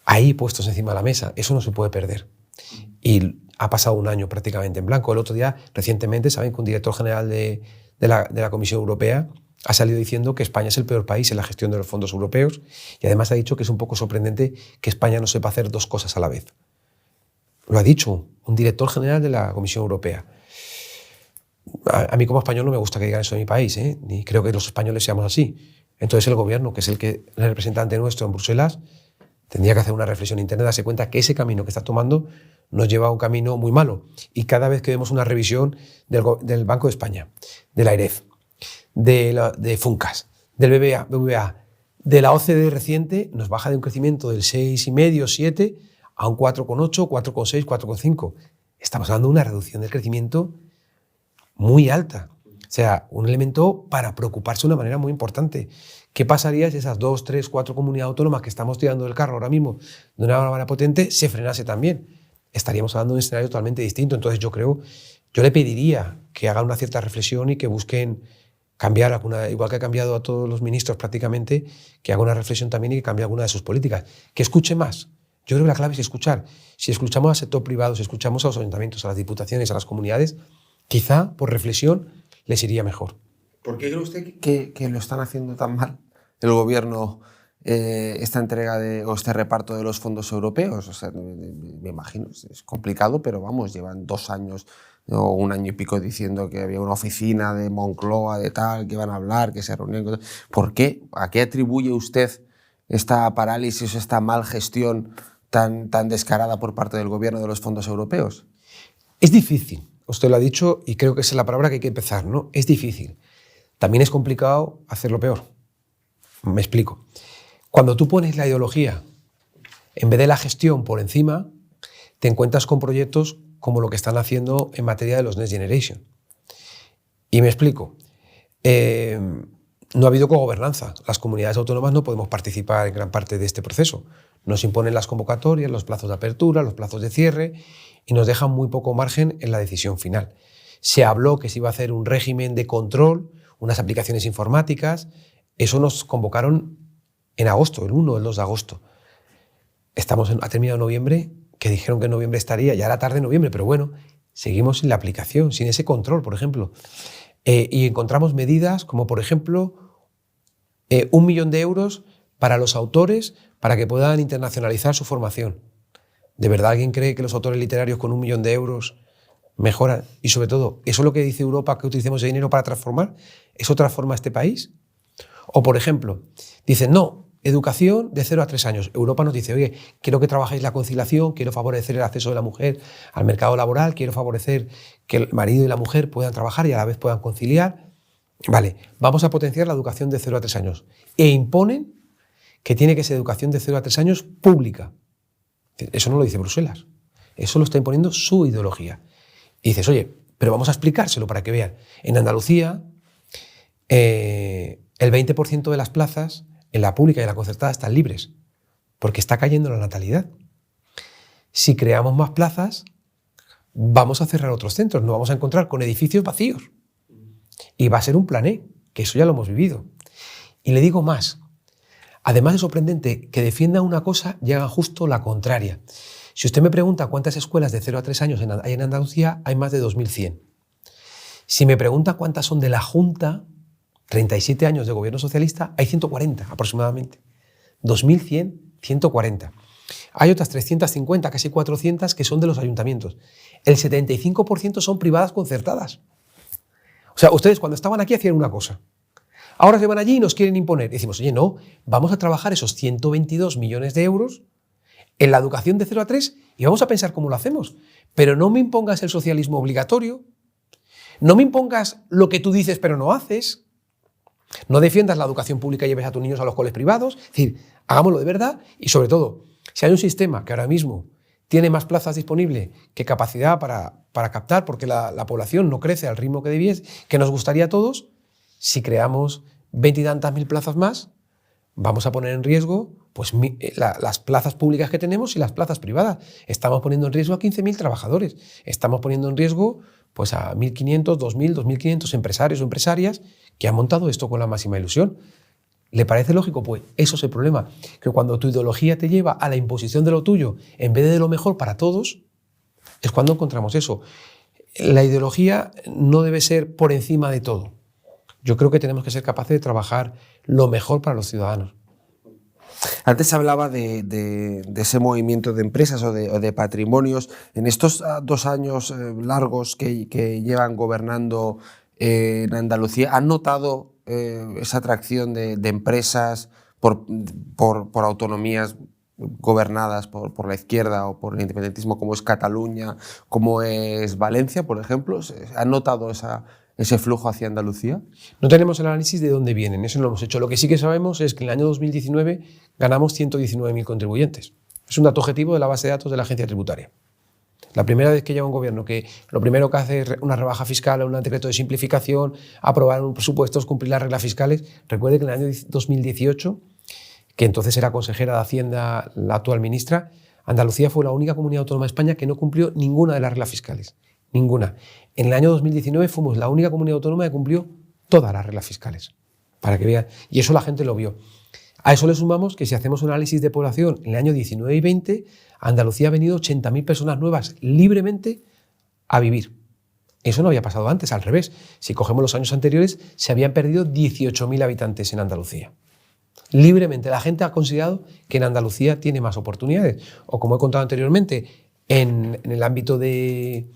Speaker 2: ahí puestos encima de la mesa. Eso no se puede perder. Y ha pasado un año prácticamente en blanco. El otro día, recientemente, saben que un director general de la Comisión Europea ha salido diciendo que España es el peor país en la gestión de los fondos europeos y además ha dicho que es un poco sorprendente que España no sepa hacer dos cosas a la vez. Lo ha dicho un director general de la Comisión Europea. A mí como español no me gusta que digan eso de mi país, ni creo que los españoles seamos así. Entonces el gobierno, que es el representante nuestro en Bruselas, tendría que hacer una reflexión interna y darse cuenta que ese camino que está tomando nos lleva a un camino muy malo. Y cada vez que vemos una revisión del Banco de España, de la AREF, de Funcas, del BBVA, de la OCDE reciente, nos baja de un crecimiento del 6,5, 7 a un 4,8, 4,6, 4,5. Estamos hablando de una reducción del crecimiento muy alta. O sea, un elemento para preocuparse de una manera muy importante. ¿Qué pasaría si esas 2, 3, 4 comunidades autónomas que estamos tirando del carro ahora mismo de una manera potente se frenase también? Estaríamos hablando de un escenario totalmente distinto. Entonces yo le pediría que hagan una cierta reflexión y que busquen cambiar igual que ha cambiado a todos los ministros prácticamente, que haga una reflexión también y que cambie alguna de sus políticas. Que escuche más. Yo creo que la clave es escuchar. Si escuchamos al sector privado, si escuchamos a los ayuntamientos, a las diputaciones, a las comunidades, quizá por reflexión les iría mejor.
Speaker 1: ¿Por qué cree usted que lo están haciendo tan mal el gobierno esta entrega o este reparto de los fondos europeos? O sea, me imagino, es complicado, pero vamos, llevan 2 años o 1 año y pico diciendo que había una oficina de Moncloa, de tal, que iban a hablar, que se reunían. ¿Por qué? ¿A qué atribuye usted esta parálisis, esta mal gestión tan descarada por parte del gobierno de los fondos europeos?
Speaker 2: Es difícil. Usted lo ha dicho y creo que esa es la palabra que hay que empezar, ¿no? Es difícil. También es complicado hacerlo peor. Me explico. Cuando tú pones la ideología en vez de la gestión por encima, te encuentras con proyectos como lo que están haciendo en materia de los Next Generation. Y me explico. No ha habido cogobernanza. Las comunidades autónomas no podemos participar en gran parte de este proceso. Nos imponen las convocatorias, los plazos de apertura, los plazos de cierre y nos dejan muy poco margen en la decisión final. Se habló que se iba a hacer un régimen de control, unas aplicaciones informáticas. Eso nos convocaron en agosto, el 1 o el 2 de agosto. Ha terminado noviembre, que dijeron que en noviembre estaría, ya era tarde en noviembre, pero bueno, seguimos sin la aplicación, sin ese control, por ejemplo. Y encontramos medidas como, por ejemplo, 1 millón de euros para los autores para que puedan internacionalizar su formación. ¿De verdad alguien cree que los autores literarios con 1 millón de euros mejoran? Y sobre todo, ¿eso es lo que dice Europa, que utilicemos ese dinero para transformar? ¿Eso transforma este país? O, por ejemplo, dicen, no, educación de 0 a 3 años. Europa nos dice, oye, quiero que trabajéis la conciliación, quiero favorecer el acceso de la mujer al mercado laboral, quiero favorecer que el marido y la mujer puedan trabajar y a la vez puedan conciliar. Vale, vamos a potenciar la educación de 0 a 3 años. E imponen que tiene que ser educación de 0 a 3 años pública. Eso no lo dice Bruselas. Eso lo está imponiendo su ideología. Y dices, oye, pero vamos a explicárselo para que vean. En Andalucía, el 20% de las plazas en la pública y en la concertada están libres, porque está cayendo la natalidad. Si creamos más plazas, vamos a cerrar otros centros, nos vamos a encontrar con edificios vacíos. Y va a ser un plan E, que eso ya lo hemos vivido. Y le digo más. Además es sorprendente que defiendan una cosa y hagan justo la contraria. Si usted me pregunta cuántas escuelas de 0 a 3 años hay en Andalucía, hay más de 2.100. Si me pregunta cuántas son de la Junta, 37 años de gobierno socialista, hay 140 aproximadamente. 2.100, 140. Hay otras 350, casi 400, que son de los ayuntamientos. El 75% son privadas concertadas. O sea, ustedes cuando estaban aquí hacían una cosa. Ahora se van allí y nos quieren imponer. Decimos, oye, no, vamos a trabajar esos 122 millones de euros en la educación de 0 a 3 y vamos a pensar cómo lo hacemos. Pero no me impongas el socialismo obligatorio, no me impongas lo que tú dices pero no haces, no defiendas la educación pública y lleves a tus niños a los coles privados. Es decir, hagámoslo de verdad y sobre todo, si hay un sistema que ahora mismo tiene más plazas disponibles que capacidad para captar, porque la población no crece al ritmo que nos gustaría a todos, si creamos 20 y tantas mil plazas más, vamos a poner en riesgo pues, las plazas públicas que tenemos y las plazas privadas. Estamos poniendo en riesgo a 15.000 trabajadores. Estamos poniendo en riesgo pues, a 1.500, 2.000, 2.500 empresarios o empresarias que han montado esto con la máxima ilusión. ¿Le parece lógico? Pues eso es el problema, que cuando tu ideología te lleva a la imposición de lo tuyo en vez de lo mejor para todos, es cuando encontramos eso. La ideología no debe ser por encima de todo. Yo creo que tenemos que ser capaces de trabajar lo mejor para los ciudadanos.
Speaker 1: Antes hablaba de ese movimiento de empresas o de patrimonios. En estos 2 años largos que llevan gobernando en Andalucía, ¿han notado esa atracción de empresas por autonomías gobernadas por la izquierda o por el independentismo, como es Cataluña, como es Valencia, por ejemplo? ¿Han notado ese flujo hacia Andalucía?
Speaker 2: No tenemos el análisis de dónde vienen, eso no lo hemos hecho. Lo que sí que sabemos es que en el año 2019 ganamos 119.000 contribuyentes. Es un dato objetivo de la base de datos de la agencia tributaria. La primera vez que llega un gobierno que lo primero que hace es una rebaja fiscal, un decreto de simplificación, aprobar un presupuesto, cumplir las reglas fiscales. Recuerde que en el año 2018, que entonces era consejera de Hacienda la actual ministra, Andalucía fue la única comunidad autónoma de España que no cumplió ninguna de las reglas fiscales. Ninguna. En el año 2019 fuimos la única comunidad autónoma que cumplió todas las reglas fiscales. Para que vean. Y eso la gente lo vio. A eso le sumamos que si hacemos un análisis de población en el año 19 y 20, Andalucía ha venido 80.000 personas nuevas libremente a vivir. Eso no había pasado antes, al revés. Si cogemos los años anteriores, se habían perdido 18.000 habitantes en Andalucía. Libremente. La gente ha considerado que en Andalucía tiene más oportunidades. O como he contado anteriormente, en el ámbito de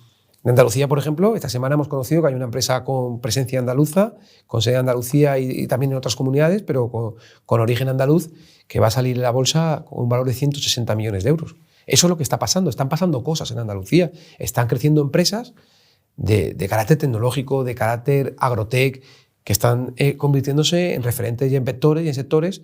Speaker 2: Andalucía, por ejemplo, esta semana hemos conocido que hay una empresa con presencia andaluza, con sede en Andalucía y también en otras comunidades, pero con origen andaluz, que va a salir en la bolsa con un valor de 160 millones de euros. Eso es lo que está pasando. Están pasando cosas en Andalucía. Están creciendo empresas de carácter tecnológico, de carácter agrotech, que están convirtiéndose en referentes y en vectores y en sectores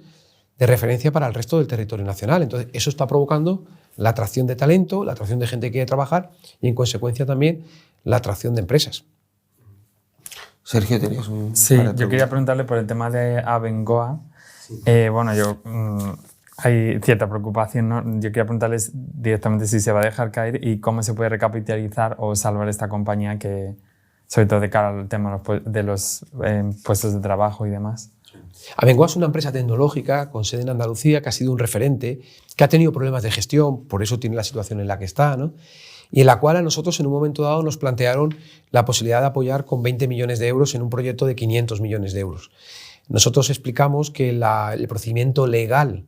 Speaker 2: de referencia para el resto del territorio nacional. Entonces, eso está provocando la atracción de talento, la atracción de gente que quiere trabajar y, en consecuencia, también la atracción de empresas.
Speaker 1: Sergio, tenías un...
Speaker 3: Sí, yo quería preguntarle por el tema de Abengoa. Sí. Hay cierta preocupación, ¿no? Yo quería preguntarles directamente si se va a dejar caer y cómo se puede recapitalizar o salvar esta compañía, que, sobre todo de cara al tema de los puestos de trabajo y demás.
Speaker 2: Abengoa es una empresa tecnológica con sede en Andalucía que ha sido un referente, que ha tenido problemas de gestión, por eso tiene la situación en la que está, ¿no? Y en la cual a nosotros en un momento dado nos plantearon la posibilidad de apoyar con 20 millones de euros en un proyecto de 500 millones de euros. Nosotros explicamos que el procedimiento legal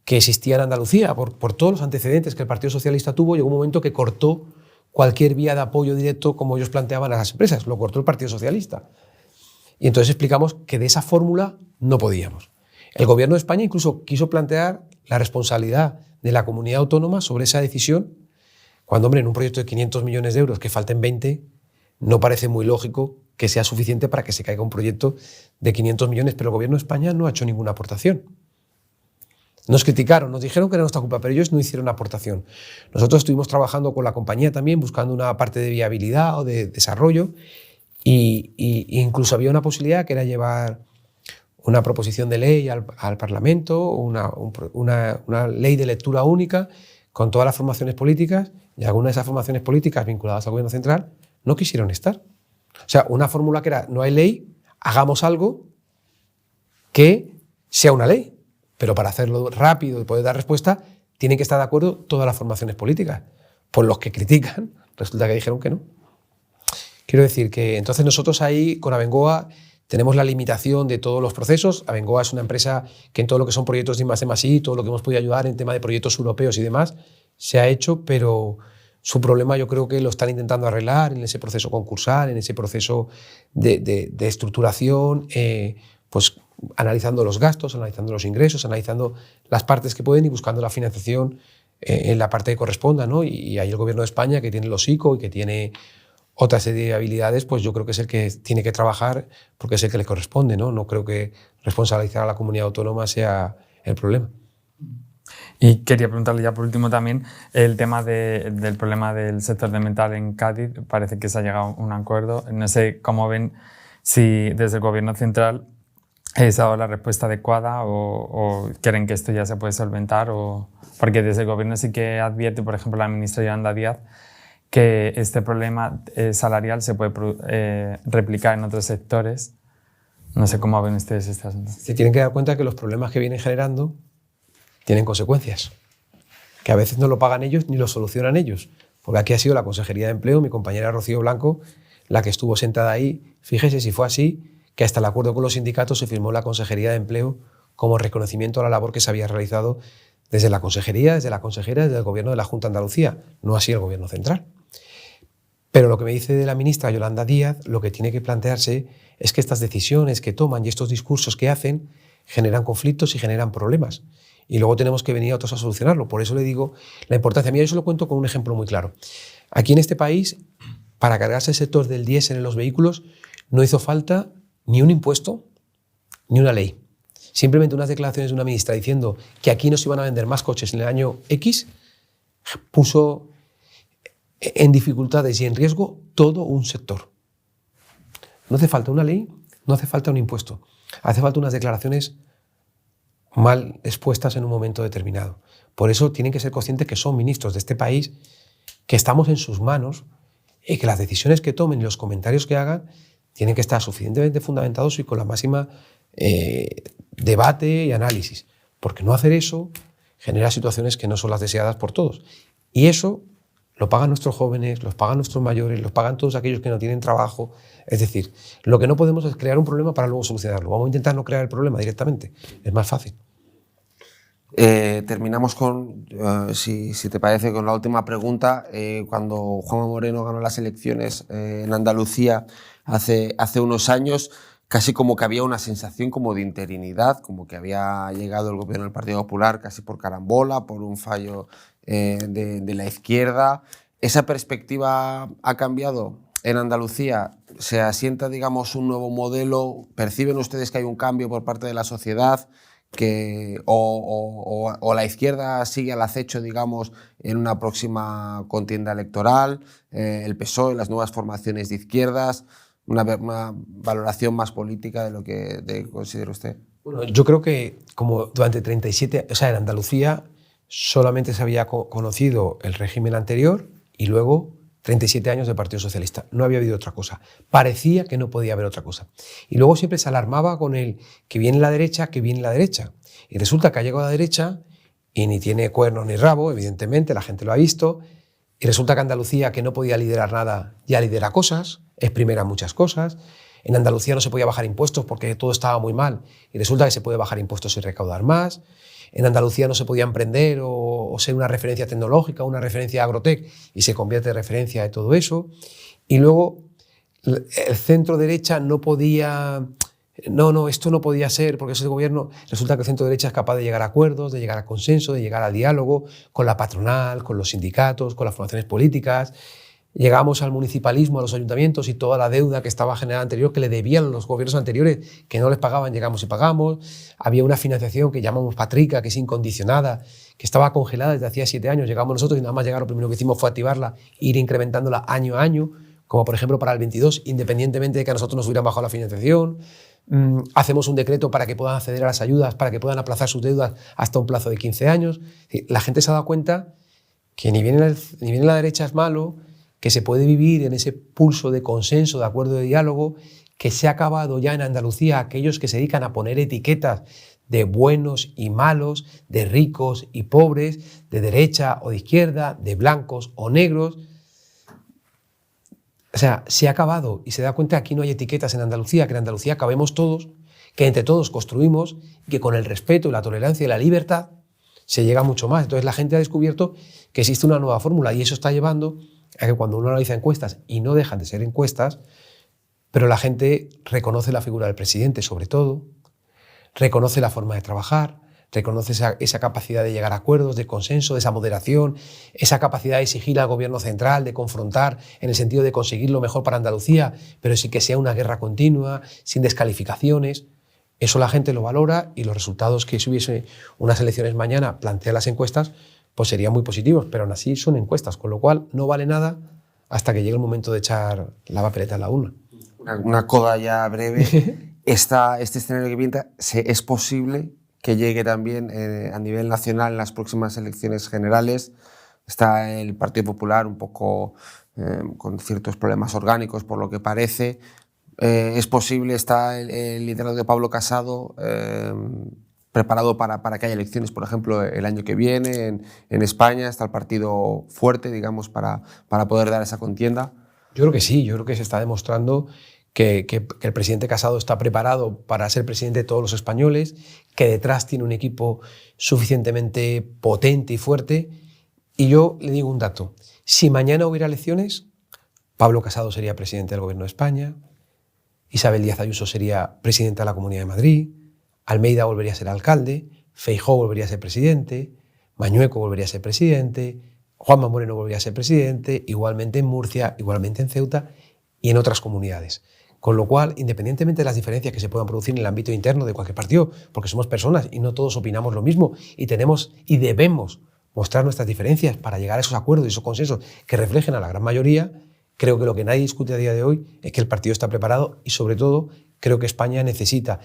Speaker 2: que existía en Andalucía, por todos los antecedentes que el Partido Socialista tuvo, llegó un momento que cortó cualquier vía de apoyo directo como ellos planteaban a las empresas, lo cortó el Partido Socialista. Y entonces explicamos que de esa fórmula no podíamos. El gobierno de España incluso quiso plantear la responsabilidad de la comunidad autónoma sobre esa decisión, cuando, hombre, en un proyecto de 500 millones de euros que falten 20, no parece muy lógico que sea suficiente para que se caiga un proyecto de 500 millones, pero el gobierno de España no ha hecho ninguna aportación. Nos criticaron, nos dijeron que era nuestra culpa, pero ellos no hicieron aportación. Nosotros estuvimos trabajando con la compañía también, buscando una parte de viabilidad o de desarrollo, y incluso había una posibilidad que era llevar una proposición de ley al Parlamento, una ley de lectura única con todas las formaciones políticas, y algunas de esas formaciones políticas vinculadas al gobierno central no quisieron estar. O sea, una fórmula que era: no hay ley, hagamos algo que sea una ley. Pero para hacerlo rápido y poder dar respuesta, tienen que estar de acuerdo todas las formaciones políticas. Por los que critican, resulta que dijeron que no. Quiero decir que entonces nosotros ahí con Abengoa tenemos la limitación de todos los procesos. Abengoa es una empresa que en todo lo que son proyectos de I+D+I, todo lo que hemos podido ayudar en tema de proyectos europeos y demás, se ha hecho, pero su problema yo creo que lo están intentando arreglar en ese proceso concursal, en ese proceso de estructuración, pues analizando los gastos, analizando los ingresos, analizando las partes que pueden y buscando la financiación en la parte que corresponda, ¿no? Y ahí el gobierno de España, que tiene los ICO y que tiene otra serie de habilidades, pues yo creo que es el que tiene que trabajar porque es el que le corresponde, ¿no? No creo que responsabilizar a la comunidad autónoma sea el problema.
Speaker 3: Y quería preguntarle ya por último también el tema del problema del sector de metal en Cádiz. Parece que se ha llegado a un acuerdo. No sé cómo ven si desde el gobierno central ¿es ahora la respuesta adecuada o creen que esto ya se puede solventar? Porque desde el gobierno sí que advierte, por ejemplo, la ministra Yolanda Díaz, que este problema salarial se puede replicar en otros sectores. No sé cómo ven ustedes este asunto.
Speaker 2: Se tienen que dar cuenta que los problemas que vienen generando tienen consecuencias, que a veces no lo pagan ellos ni lo solucionan ellos. Porque aquí ha sido la Consejería de Empleo, mi compañera Rocío Blanco, la que estuvo sentada ahí. Fíjese si fue así, que hasta el acuerdo con los sindicatos se firmó la Consejería de Empleo como reconocimiento a la labor que se había realizado desde la Consejería, desde la consejera, desde el Gobierno de la Junta de Andalucía, no así el Gobierno central. Pero lo que me dice de la ministra Yolanda Díaz, lo que tiene que plantearse es que estas decisiones que toman y estos discursos que hacen generan conflictos y generan problemas. Y luego tenemos que venir a otros a solucionarlo. Por eso le digo la importancia. Mira, yo se lo cuento con un ejemplo muy claro. Aquí en este país, para cargarse el sector del diésel en los vehículos, no hizo falta ni un impuesto, ni una ley. Simplemente unas declaraciones de una ministra diciendo que aquí no se iban a vender más coches en el año X, puso en dificultades y en riesgo todo un sector. No hace falta una ley, no hace falta un impuesto. Hace falta unas declaraciones mal expuestas en un momento determinado. Por eso tienen que ser conscientes que son ministros de este país, que estamos en sus manos y que las decisiones que tomen y los comentarios que hagan tienen que estar suficientemente fundamentados y con la máxima debate y análisis, porque no hacer eso genera situaciones que no son las deseadas por todos. Y eso lo pagan nuestros jóvenes, los pagan nuestros mayores, los pagan todos aquellos que no tienen trabajo. Es decir, lo que no podemos es crear un problema para luego solucionarlo. Vamos a intentar no crear el problema directamente, es más fácil.
Speaker 1: Terminamos con, si te parece, con la última pregunta. Cuando Juanma Moreno ganó las elecciones en Andalucía hace unos años, casi como que había una sensación como de interinidad, como que había llegado el gobierno del Partido Popular casi por carambola, por un fallo de la izquierda. ¿Esa perspectiva ha cambiado en Andalucía? ¿Se asienta, digamos, un nuevo modelo? ¿Perciben ustedes que hay un cambio por parte de la sociedad? O la izquierda sigue al acecho, digamos, en una próxima contienda electoral, el PSOE, las nuevas formaciones de izquierdas, una valoración más política de lo que considera usted?
Speaker 2: Bueno, yo creo que como durante 37, o sea, en Andalucía solamente se había conocido el régimen anterior y luego 37 años del Partido Socialista. No había habido otra cosa. Parecía que no podía haber otra cosa. Y luego siempre se alarmaba con el que viene la derecha, que viene la derecha. Y resulta que ha llegado a la derecha y ni tiene cuernos ni rabo, evidentemente, la gente lo ha visto. Y resulta que Andalucía, que no podía liderar nada, ya lidera cosas, es primera en muchas cosas. En Andalucía no se podía bajar impuestos porque todo estaba muy mal. Y resulta que se puede bajar impuestos y recaudar más. En Andalucía no se podía emprender o ser una referencia tecnológica, una referencia agrotec, y se convierte en referencia de todo eso. Y luego el centro derecha no podía no, esto no podía ser porque ese gobierno, resulta que el centro derecha es capaz de llegar a acuerdos, de llegar a consenso, de llegar al diálogo con la patronal, con los sindicatos, con las formaciones políticas. Llegamos al municipalismo, a los ayuntamientos y toda la deuda que estaba generada anterior, que le debían los gobiernos anteriores, que no les pagaban, llegamos y pagamos. Había una financiación que llamamos Patrica, que es incondicionada, que estaba congelada desde hacía 7 años. Llegamos nosotros y nada más llegar lo primero que hicimos fue activarla, ir incrementándola año a año, como por ejemplo para el 22, independientemente de que a nosotros nos hubieran bajado la financiación. Hacemos un decreto para que puedan acceder a las ayudas, para que puedan aplazar sus deudas hasta un plazo de 15 años. La gente se ha dado cuenta que ni bien la derecha es malo, que se puede vivir en ese pulso de consenso, de acuerdo, de diálogo, que se ha acabado ya en Andalucía aquellos que se dedican a poner etiquetas de buenos y malos, de ricos y pobres, de derecha o de izquierda, de blancos o negros. O sea, se ha acabado y se da cuenta que aquí no hay etiquetas en Andalucía, que en Andalucía cabemos todos, que entre todos construimos y que con el respeto, la tolerancia y la libertad se llega mucho más. Entonces la gente ha descubierto que existe una nueva fórmula y eso está llevando a que cuando uno analiza encuestas, y no dejan de ser encuestas, pero la gente reconoce la figura del presidente sobre todo, reconoce la forma de trabajar, reconoce esa capacidad de llegar a acuerdos, de consenso, de esa moderación, esa capacidad de exigir al gobierno central, de confrontar en el sentido de conseguir lo mejor para Andalucía, pero sin que sea una guerra continua, sin descalificaciones. Eso la gente lo valora y los resultados que si hubiese unas elecciones mañana plantean las encuestas, pues serían muy positivos, pero aún así son encuestas, con lo cual no vale nada hasta que llegue el momento de echar la papeleta en la urna.
Speaker 1: Una coda ya breve. Este escenario que pinta, ¿es posible que llegue también a nivel nacional en las próximas elecciones generales? Está el Partido Popular un poco con ciertos problemas orgánicos, por lo que parece. ¿Es posible, está el liderazgo de Pablo Casado preparado para que haya elecciones, por ejemplo, el año que viene en España? ¿Está el partido fuerte, digamos, para poder dar esa contienda?
Speaker 2: Yo creo que sí, yo creo que se está demostrando que el presidente Casado está preparado para ser presidente de todos los españoles, que detrás tiene un equipo suficientemente potente y fuerte. Y yo le digo un dato, si mañana hubiera elecciones, Pablo Casado sería presidente del Gobierno de España, Isabel Díaz Ayuso sería presidenta de la Comunidad de Madrid, Almeida volvería a ser alcalde, Feijóo volvería a ser presidente, Mañueco volvería a ser presidente, Juanma Moreno volvería a ser presidente, igualmente en Murcia, igualmente en Ceuta y en otras comunidades. Con lo cual, independientemente de las diferencias que se puedan producir en el ámbito interno de cualquier partido, porque somos personas y no todos opinamos lo mismo y tenemos y debemos mostrar nuestras diferencias para llegar a esos acuerdos y esos consensos que reflejen a la gran mayoría, creo que lo que nadie discute a día de hoy es que el partido está preparado y, sobre todo, creo que España necesita.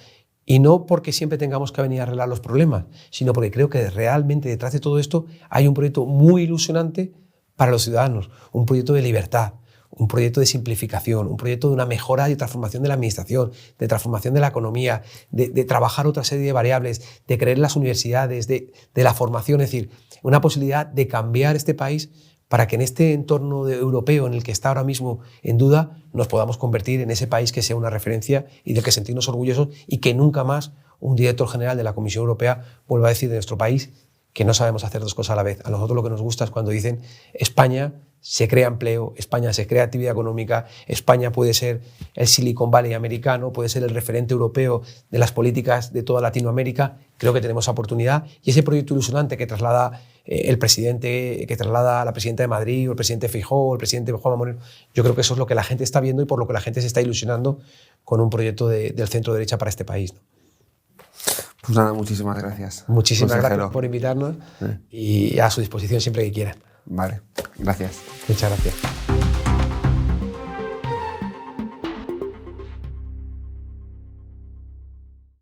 Speaker 2: Y no porque siempre tengamos que venir a arreglar los problemas, sino porque creo que realmente detrás de todo esto hay un proyecto muy ilusionante para los ciudadanos, un proyecto de libertad, un proyecto de simplificación, un proyecto de una mejora y transformación de la administración, de transformación de la economía, de trabajar otra serie de variables, de creer en las universidades, de la formación, es decir, una posibilidad de cambiar este país para que en este entorno europeo en el que está ahora mismo en duda nos podamos convertir en ese país que sea una referencia y del que sentirnos orgullosos y que nunca más un director general de la Comisión Europea vuelva a decir de nuestro país que no sabemos hacer dos cosas a la vez. A nosotros lo que nos gusta es cuando dicen España se crea empleo, España se crea actividad económica, España puede ser el Silicon Valley americano, puede ser el referente europeo de las políticas de toda Latinoamérica. Creo que tenemos esa oportunidad y ese proyecto ilusionante que traslada el presidente, que traslada la presidenta de Madrid, o el presidente Feijóo, o el presidente Juanma Moreno, yo creo que eso es lo que la gente está viendo y por lo que la gente se está ilusionando con un proyecto del centro derecha para este país, ¿no?
Speaker 1: Pues nada, muchísimas gracias.
Speaker 2: Muchísimas gracias por invitarnos y a su disposición siempre que quieran.
Speaker 1: Vale, gracias.
Speaker 2: Muchas gracias.